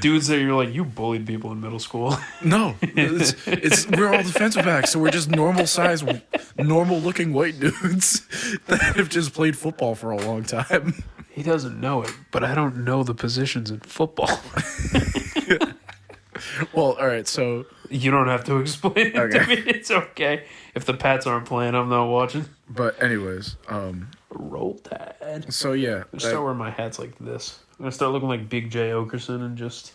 Dudes that you're like, you bullied people in middle school. No, we're all defensive backs, so we're just normal size, normal looking white dudes that have just played football for a long time. He doesn't know it, but I don't know the positions in football. Well, all right, so You don't have to explain it to me. It's okay. If the Pats aren't playing, I'm not watching. but anyways, Roll Tide. so yeah, I'm gonna start wearing my hats like this. I'm gonna start looking like Big J Okerson and just...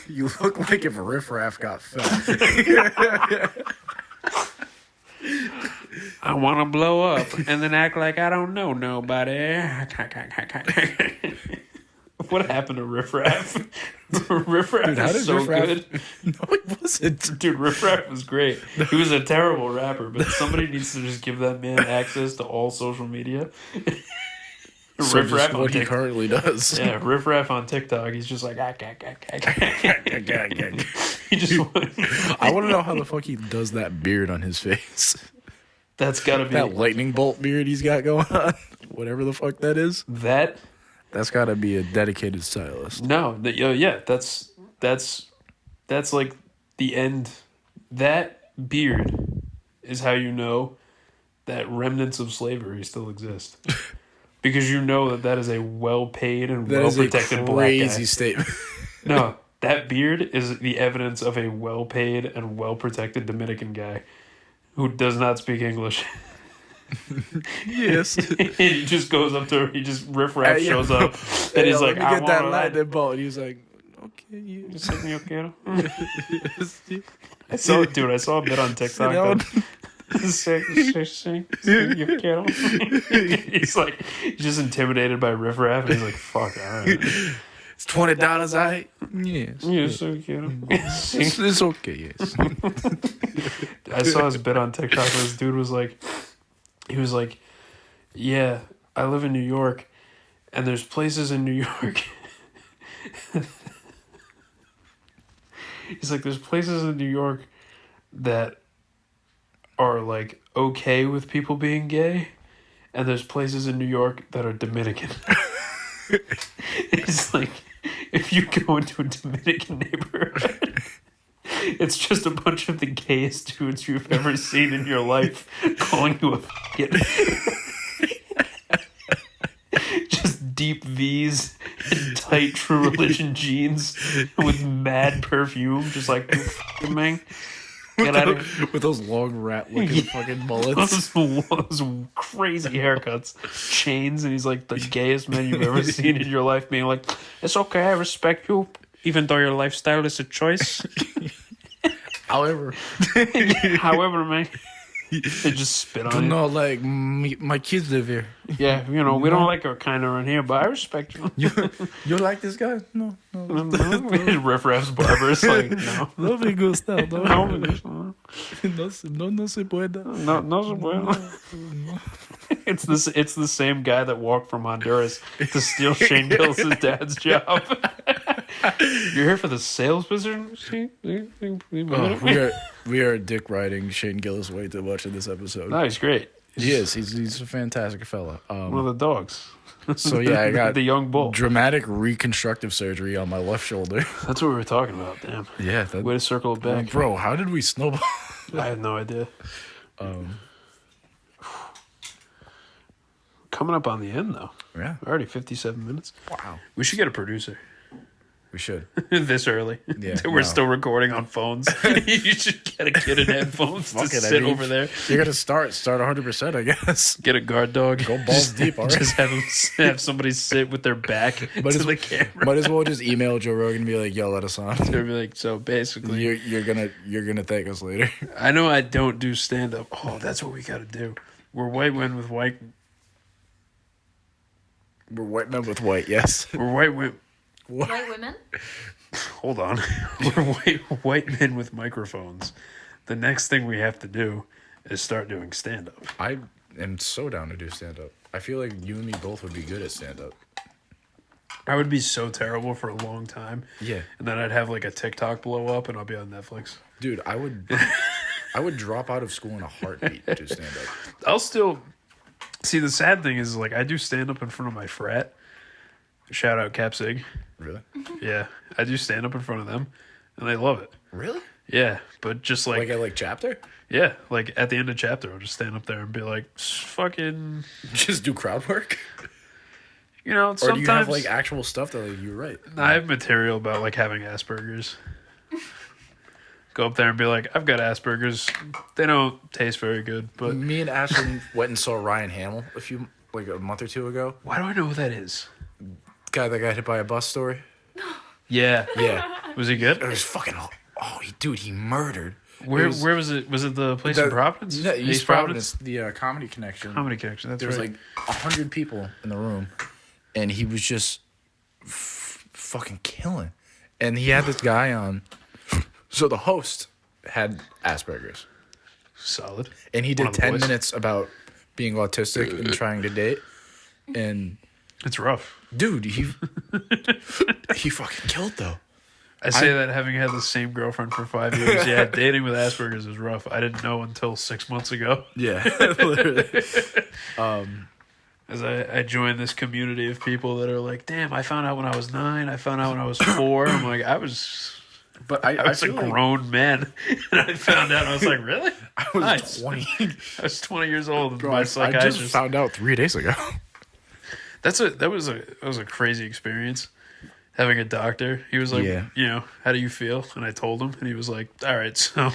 you look like if Riff Raff got fat. I want to blow up and then act like I don't know nobody. What happened to Riff Raff? Riff Raff was so good. No, it wasn't. Dude, Riff Raff was great. He was a terrible rapper, but somebody needs to just give that man access to all social media. So Riff Raff on what he TikTok. currently does. Yeah, Riff Raff on TikTok. He's just like, he just. I want to know how the fuck he does that beard on his face. That's gotta be That lightning bolt beard he's got going on. Whatever the fuck that is. that. That's got to be a dedicated stylist. No, yeah, that's like the end. That beard is how you know that remnants of slavery still exist. Because you know that is a well-paid and well-protected black guy. Crazy statement. No, that beard is the evidence of a well-paid and well-protected Dominican guy who does not speak English. Yes. And he just goes up to her. He just Riff Raff shows up, and he's like, "I "I get that want lightning bolt." And he's like, "Okay, yeah." Just like, "Yo quiero." I saw a bit on TikTok. Yo quiero. He's like, he's just intimidated by Riff Raff, and he's like, "Fuck, all right." It's $20, I. Yes. Yes, yo quiero. It's okay. Yes. I saw his bit on TikTok where this dude was like, he was like, yeah, I live in New York, and there's places in New York. He's like, there's places in New York that are like okay with people being gay, and there's places in New York that are Dominican. It's like, if you go into a Dominican neighborhood, it's just a bunch of the gayest dudes you've ever seen in your life calling you a f***it. Just deep V's and tight True Religion jeans with mad perfume, just like, you f***ing man. Get out of here. With those long rat-looking fucking mullets. Those crazy haircuts, chains, and he's like the gayest man you've ever seen in your life, being like, it's okay, I respect you, even though your lifestyle is a choice. However, man, they just spit on you. No, like my kids live here. Yeah, we don't like our kind around here, but I respect you. You like this guy? No. Riff Raff's barber is like, no. No me gusta. No se puede. No se puede. It's the same guy that walked from Honduras to steal Shane Gillis' dad's job. You're here for the sales position? We are dick riding Shane Gillis way too much in this episode. No, he's great. He is. He's a fantastic fella. One of the dogs. So yeah, I got the young bull. Dramatic reconstructive surgery on my left shoulder. That's what we were talking about. Damn. Yeah. Way to circle it back, bro. How did we snowball? I have no idea. coming up on the end, though. Yeah. Already 57 minutes. Wow. We should get a producer. We should. This early. Yeah, We're no. still recording on phones. You should get a kid in headphones to sit over there. You're gonna start 100%, I guess. Get a guard dog. Go balls deep, all right? Just have somebody sit with their back to the camera. Might as well just email Joe Rogan and be like, "Yo, let us on." They'll be like, so basically, You're gonna thank us later. I know I don't do stand up. Oh, that's what we got to do. We're white men with white. We're white men with white. Yes. We're white women. White women? Hold on. We're white men with microphones. The next thing we have to do is start doing stand up. I am so down to do stand up. I feel like you and me both would be good at stand up. I would be so terrible for a long time. Yeah. And then I'd have like a TikTok blow up and I'll be on Netflix. Dude, I would drop out of school in a heartbeat to do stand up. I'll still see, the sad thing is, like, I do stand up in front of my frat. Shout out Cap Sig. Really? Yeah. I do stand up in front of them and they love it. Really? Yeah. But just like Like at chapter? yeah, like at the end of chapter I'll just stand up there and be like, fucking, Just do crowd work? you know, Or sometimes do you have like actual stuff that like, you write? I have material about like having Asperger's. Go up there and be like, I've got Asperger's. They don't taste very good, but Me and Ashton went and saw Ryan Hamill a month or two ago. why do I know who that is? Guy that got hit by a bus story. Yeah. Yeah. Was he good? It was fucking. Dude, he murdered. Where It was- where was it? Was it the place in Providence? Yeah, East Providence, the Comedy Connection. Comedy Connection. That's There was right. like 100 people in the room, and he was just fucking killing. And he had this guy on. So the host had Asperger's, Solid. and he One did of the 10 boys. minutes about being autistic and trying to date. And It's rough. dude, he fucking killed though. I say that having had the same girlfriend for 5 years. Yeah, dating with Asperger's is rough. I didn't know until 6 months ago. Yeah, literally. As I joined this community of people that are like, damn, I found out when I was 9. I found out when I was 4. I'm like, I was But I was a feel like grown man. And I found out, and I was like, really? I was Nice. 20. I was 20 years old. And Bro, my I just psychiatrist. found out 3 days ago. That was a crazy experience. Having a doctor, he was like, Yeah. you know, how do you feel? And I told him, and he was like, all right, so.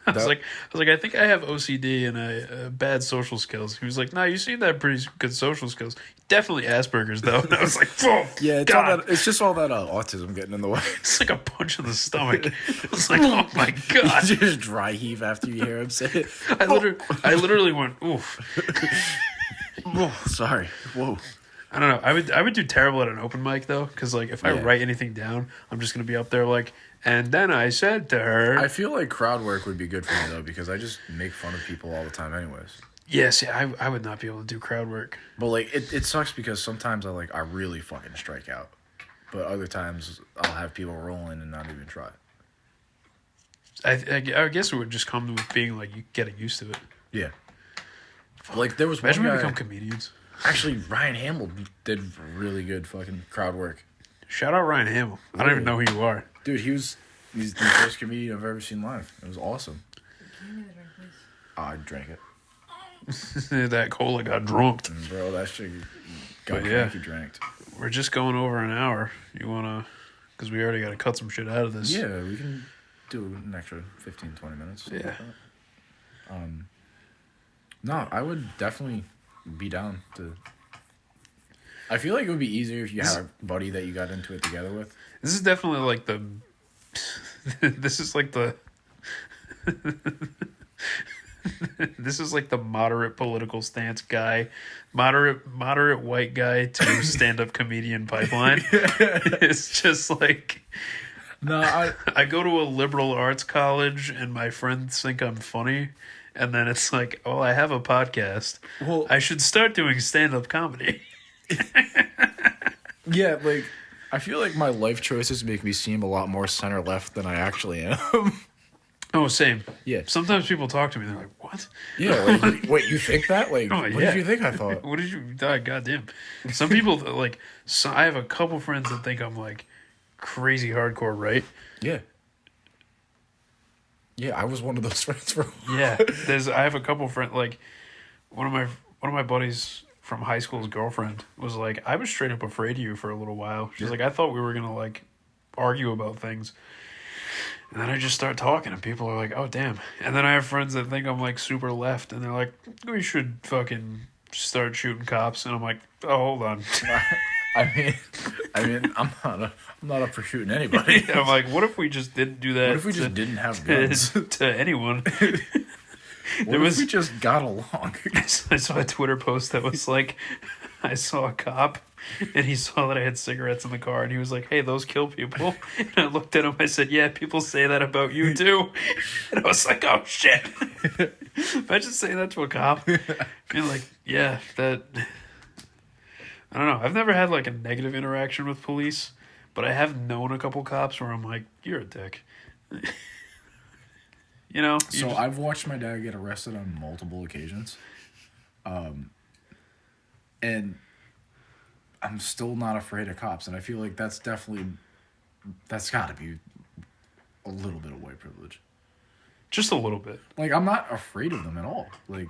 I was That- like, I think I have OCD and bad social skills. He was like, no, you seem to have pretty good social skills. Definitely Asperger's though. And I was like, oh, Yeah, God. it's just all that autism getting in the way. It's like a punch in the stomach. I was like, oh my God. You just dry heave after you hear him say it. I literally went, oof. Oh, sorry. Whoa. I don't know. I would do terrible at an open mic though, because like if I Yeah. write anything down, I'm just gonna be up there like, and then I said to her, I feel like crowd work would be good for me though, because I just make fun of people all the time anyways. yes, yeah, I would not be able to do crowd work. But like it sucks because sometimes I really fucking strike out. But other times I'll have people rolling and not even try. I guess it would just come with being like you getting used to it. Yeah. Like there was Imagine one we guy, become comedians. actually Ryan Hamill did really good fucking crowd work. Shout out Ryan Hamill. I don't even know who you are. Dude, he's the first comedian I've ever seen live. It was awesome. I drank it. That cola got drunked. And bro, that shit got But yeah. cranky dranked. We're just going over an hour. You wanna? Because we already got to cut some shit out of this. Yeah, we can do an extra 15, 20 minutes. Yeah. No, I would definitely be down to. I feel like it would be easier if you had a buddy that you got into it together with. This is definitely like the. This is like the. This is like the moderate political stance guy, moderate white guy to stand up comedian pipeline. It's just like No, I go to a liberal arts college and my friends think I'm funny, and then it's like, oh, I have a podcast. Well- I should start doing stand up comedy. yeah, like I feel like my life choices make me seem a lot more center left than I actually am. Oh, same. Yeah. Sometimes people talk to me, they're like, what? Yeah, like, wait, you think that? Like, Oh, what yeah. did you think I thought? What did you? Goddamn. Some people like. So I have a couple friends that think I'm like crazy hardcore, right? Yeah. Yeah, I was one of those friends for a while. Yeah. I have a couple friends like one of my buddies from high school's girlfriend was like, I was straight up afraid of you for a little while. She's like, I thought we were gonna like argue about things. And then I just start talking, and people are like, "Oh, damn!" And then I have friends that think I'm like super left, and they're like, "We should fucking start shooting cops." And I'm like, "Oh, hold on." I mean, I'm not up for shooting anybody. I'm like, what if we just didn't do that? What if we just didn't have guns? to anyone? What if we just got along? I saw a Twitter post that was like, I saw a cop and he saw that I had cigarettes in the car and he was like, "Hey, those kill people." And I looked at him, I said, "Yeah, people say that about you too." And I was like, oh shit. Imagine saying that to a cop. Being like, yeah, that... I don't know. I've never had like a negative interaction with police, but I have known a couple cops where I'm like, you're a dick. You know? So I've watched my dad get arrested on multiple occasions. And I'm still not afraid of cops. And I feel like that's got to be a little bit of white privilege. Just a little bit. Like, I'm not afraid of them at all. Like,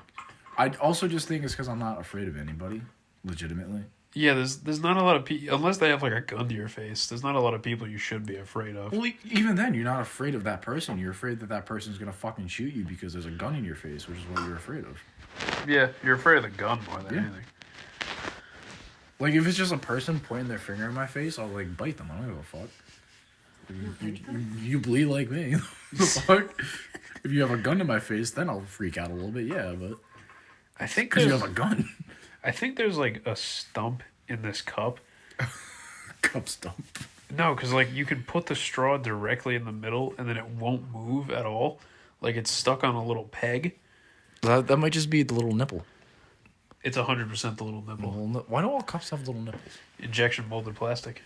I also just think it's because I'm not afraid of anybody, legitimately. Yeah, there's not a lot of people, unless they have like a gun to your face, there's not a lot of people you should be afraid of. Well, even then, you're not afraid of that person. You're afraid that person's going to fucking shoot you because there's a gun in your face, which is what you're afraid of. Yeah, you're afraid of the gun more than anything. Like, if it's just a person pointing their finger in my face, I'll, like, bite them. I don't give a fuck. You bleed like me. The fuck? If you have a gun to my face, then I'll freak out a little bit, yeah, but... I think because you have a gun. I think there's, like, a stump in this cup. Cup stump. No, because, like, you can put the straw directly in the middle, and then it won't move at all. Like, it's stuck on a little peg. That might just be the little nipple. It's 100% the little nipple. Why do all cups have little nipples? Injection molded plastic.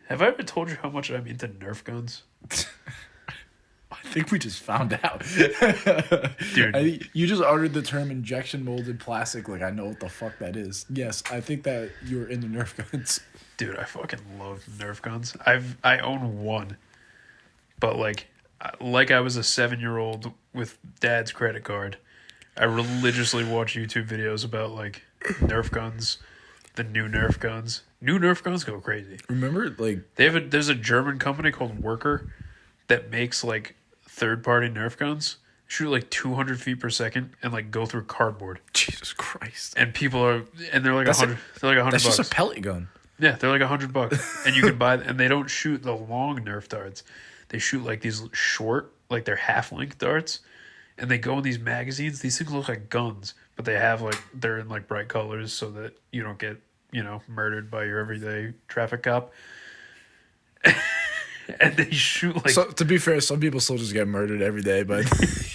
Have I ever told you how much I'm into Nerf guns? I think we just found out. Dude. You just uttered the term injection molded plastic like I know what the fuck that is. Yes, I think that you're into Nerf guns. Dude, I fucking love Nerf guns. I own one. But like I was a 7-year-old with dad's credit card. I religiously watch YouTube videos about like Nerf guns, the new Nerf guns. New Nerf guns go crazy. Remember, like there's a German company called Worker that makes like third-party Nerf guns, shoot like 200 feet per second, and like go through cardboard. Jesus Christ! And they're like $100. They're like $100. That's just a pellet gun. Yeah, they're like $100, and you can buy. And they don't shoot the long Nerf darts. They shoot like these short, like they're half-length darts, and they go in these magazines. These things look like guns, but they're in like bright colors so that you don't get murdered by your everyday traffic cop. And they shoot like... So, to be fair, some people still just get murdered every day, but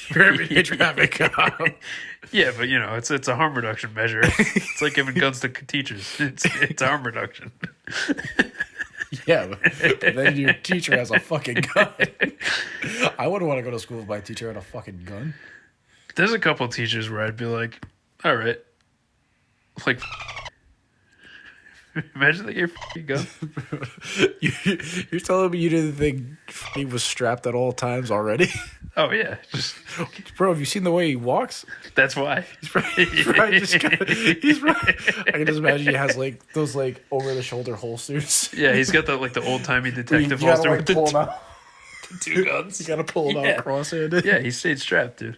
your everyday traffic cop. Yeah, but it's a harm reduction measure. It's like giving guns to teachers. It's harm reduction. Yeah, but then your teacher has a fucking gun. I wouldn't want to go to school if my teacher had a fucking gun. There's a couple of teachers where I'd be like, all right. Like... Imagine they gave a gun. You're telling me you didn't think he was strapped at all times already? Oh yeah, just bro. Have you seen the way he walks? That's why. He's probably I can just imagine he has like those like over the shoulder holsters. Yeah, he's got the old timey detective holster with the two guns. You gotta pull him out cross-handed. Yeah, he stayed strapped, dude.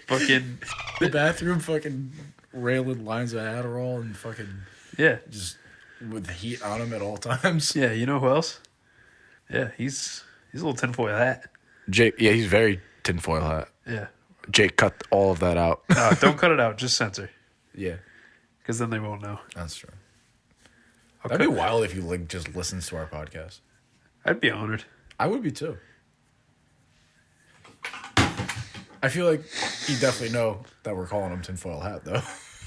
Fucking the bathroom, fucking railing lines of Adderall and fucking just. With the heat on him at all times. Yeah, you know who else? Yeah, he's a little tinfoil hat. Jake, yeah, he's very tinfoil hat. Yeah. Jake, cut all of that out. No, don't cut it out. Just censor. Yeah. Because then they won't know. That's true. That'd be wild if you just listens to our podcast. I'd be honored. I would be too. I feel like he'd definitely know that we're calling him tinfoil hat, though.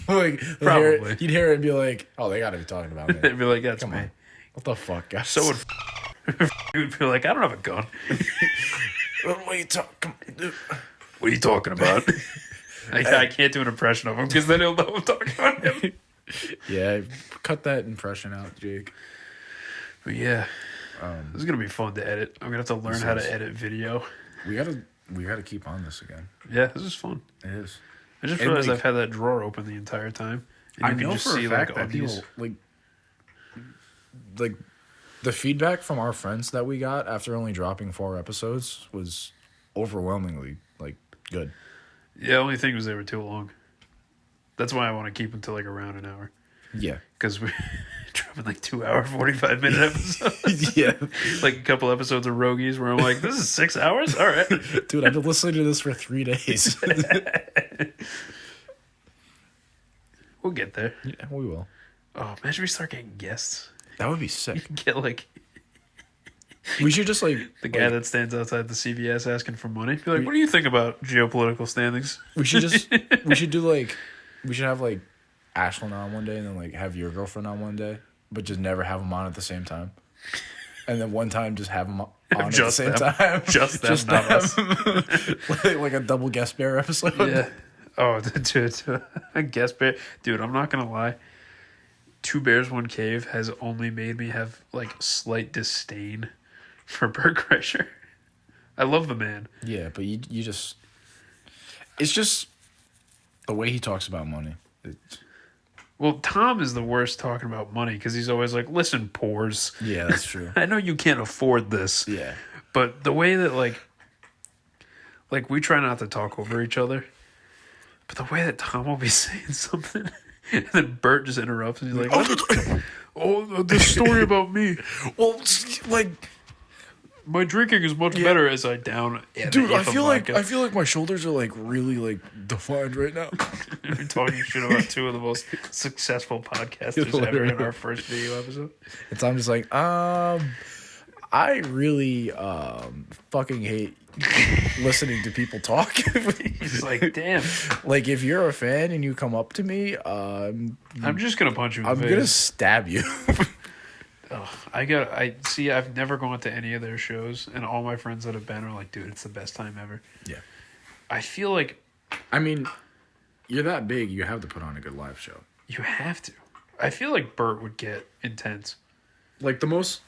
Like, probably. You'd hear it and be like, oh, they gotta be talking about me. They'd be like, that's Come me. on. What the fuck, guys? So would be like, I don't have a gun. What are you talking? What are you talking about? I can't do an impression of him because then he'll know I'm talking about him. Yeah, cut that impression out, Jake. But yeah, this is gonna be fun to edit. I'm gonna have to learn how to edit video. We gotta keep on this again. Yeah, this is fun. It is. I just And, realized like, I've had that drawer open the entire time. And I you can know just for see a fact like that people undies. like the feedback from our friends that we got after only dropping 4 episodes was overwhelmingly like good. Yeah, the only thing was they were too long. That's why I want to keep them to like around an hour. Yeah. Because we're dropping like 2 hour, 45-minute episodes. Yeah. Like a couple episodes of Rogies where I'm like, this is 6 hours? All right. Dude, I've been listening to this for 3 days. We'll get there. Yeah, we will. Oh, imagine we start getting guests. That would be sick. Get like We should just like the guy that stands outside the CVS asking for money. Be like, what do you think about geopolitical standings? we should have like Ashlyn on one day and then like have your girlfriend on one day, but just never have them on at the same time. And then one time just have them on at the Just same them. time. Just them, not us. like a double guest bear episode. Yeah. Oh, dude, a guest bear. Dude, I'm not going to lie. Two Bears, One Cave has only made me have like slight disdain for Bert Kreischer. I love the man. Yeah, but you just... It's just the way he talks about money. Well, Tom is the worst talking about money because he's always like, listen, pores. Yeah, that's true. I know you can't afford this. Yeah. But the way that like we try not to talk over each other, but the way that Tom will be saying something and then Bert just interrupts and he's like, oh, this story about me. Well, like... My drinking is much better as I down. Dude, I feel like my shoulders are like really like defined right now. We're talking shit about two of the most successful podcasters ever in our first video episode. And so I'm just like, I really fucking hate listening to people talk. He's like, damn. Like if you're a fan and you come up to me, I'm just gonna punch you in the I'm face. gonna stab you. I've never gone to any of their shows, and all my friends that have been are like, dude, it's the best time ever. Yeah. I feel like I mean, you're that big, you have to put on a good live show. you have to. I feel like Bert would get intense. Like the most...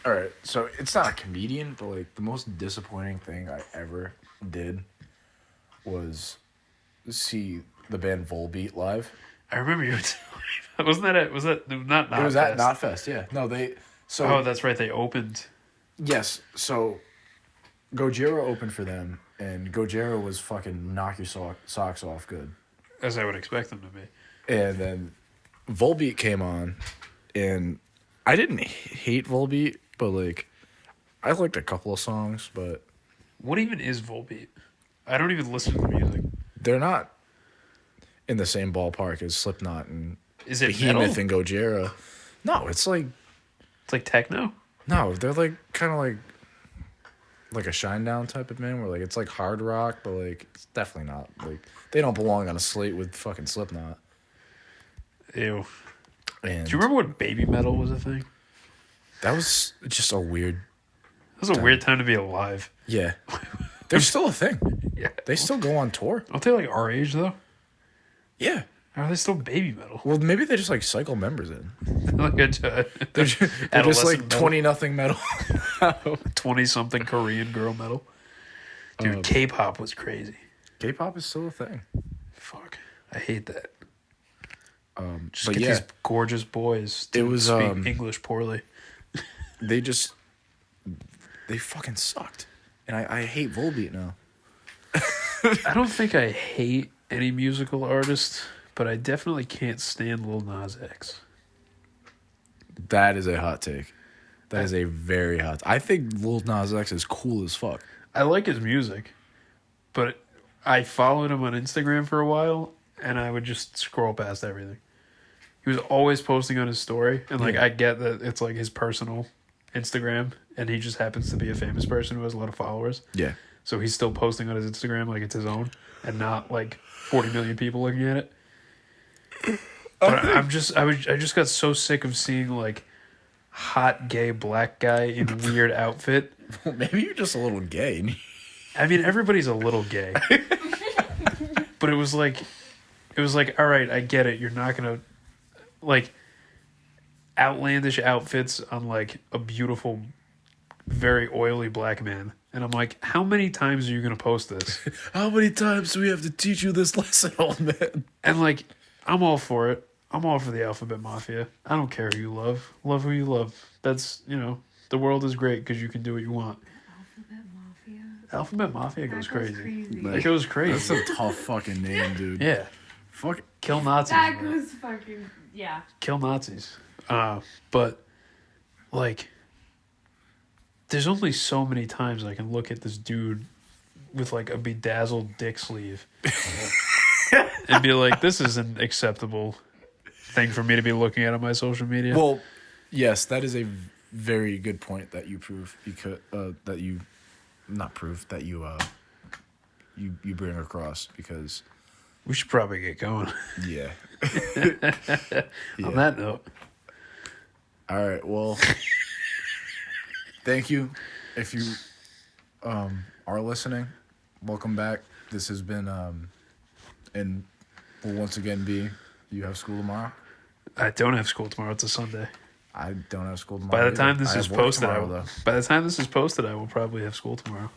Alright, so it's not a comedian, but like the most disappointing thing I ever did was see the band Volbeat live. I remember you. Was that It was at Knotfest, yeah. No, Oh, that's right. They opened. Yes, so Gojira opened for them, and Gojira was fucking knock your socks off good. As I would expect them to be. And then Volbeat came on, and I didn't hate Volbeat, but like, I liked a couple of songs, but... What even is Volbeat? I don't even listen to the music. They're not in the same ballpark as Slipknot and Is it Behemoth metal? and Gojira. No, it's like... It's like techno? No, they're like kind of like a Shinedown type of band where like it's like hard rock, but like it's definitely not like they don't belong on a slate with fucking Slipknot. Ew. And Do you remember when baby metal was a thing? that was just a weird... That was a weird time to be alive. Yeah. They're still a thing. Yeah. They still go on tour. Aren't they like our age though? Yeah. Or are they still baby metal? Well, maybe they just like cycle members in. Like They're just like Adolescent metal. 20-0 metal. 20-something Korean girl metal. Dude, K-pop was crazy. K-pop is still a thing. Fuck. I hate that. Just But get yeah, these gorgeous boys to It was, speak English poorly. they fucking sucked. And I hate Volbeat now. I don't think I hate any musical artist, but I definitely can't stand Lil Nas X. That is a hot take. That is a very hot... I think Lil Nas X is cool as fuck. I like his music, but I followed him on Instagram for a while, and I would just scroll past everything. He was always posting on his story, and like Yeah. I get that it's like his personal Instagram, and he just happens to be a famous person who has a lot of followers. Yeah. So he's still posting on his Instagram like it's his own, and not like 40 million people looking at it. But I just got so sick of seeing like hot gay black guy in weird outfit. Well, maybe you're just a little gay. I mean, everybody's a little gay. But it was like, all right, I get it. You're not going to, like, outlandish outfits on, like, a beautiful, very oily black man. And I'm like, how many times are you going to post this? How many times do we have to teach you this lesson, old man? And like, I'm all for it. I'm all for the Alphabet Mafia. I don't care who you love. Love who you love. That's, the world is great because you can do what you want. Alphabet Mafia. Alphabet Mafia goes crazy. Like, That goes crazy. That's a tough fucking name, dude. Yeah. Fuck. Kill Nazis. That man. goes fucking yeah. Kill Nazis. But like, there's only so many times I can look at this dude with like a bedazzled dick sleeve and be like, this is an acceptable thing for me to be looking at on my social media. Well, yes, that is a very good point that you prove because that you not prove that you you bring across because we should probably get going. yeah. On that note. All right. Well, thank you. If you are listening, welcome back. This has been and will once again be You Have School Tomorrow. I don't have school tomorrow. It's a Sunday. I don't have school tomorrow. By the time this I is have work posted, tomorrow, I will probably have school tomorrow.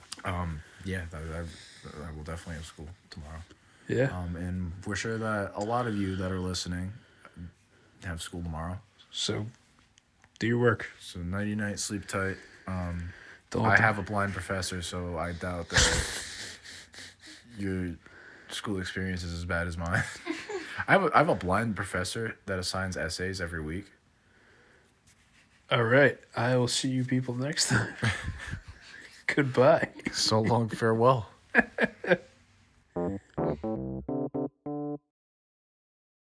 Yeah, I will definitely have school tomorrow. Yeah. And we're sure that a lot of you that are listening have school tomorrow. So, do your work. So nighty night, sleep tight. Don't I have a blind professor, so I doubt that your school experience is as bad as mine. I have a blind professor that assigns essays every week. All right. I will see you people next time. Goodbye. So long, farewell.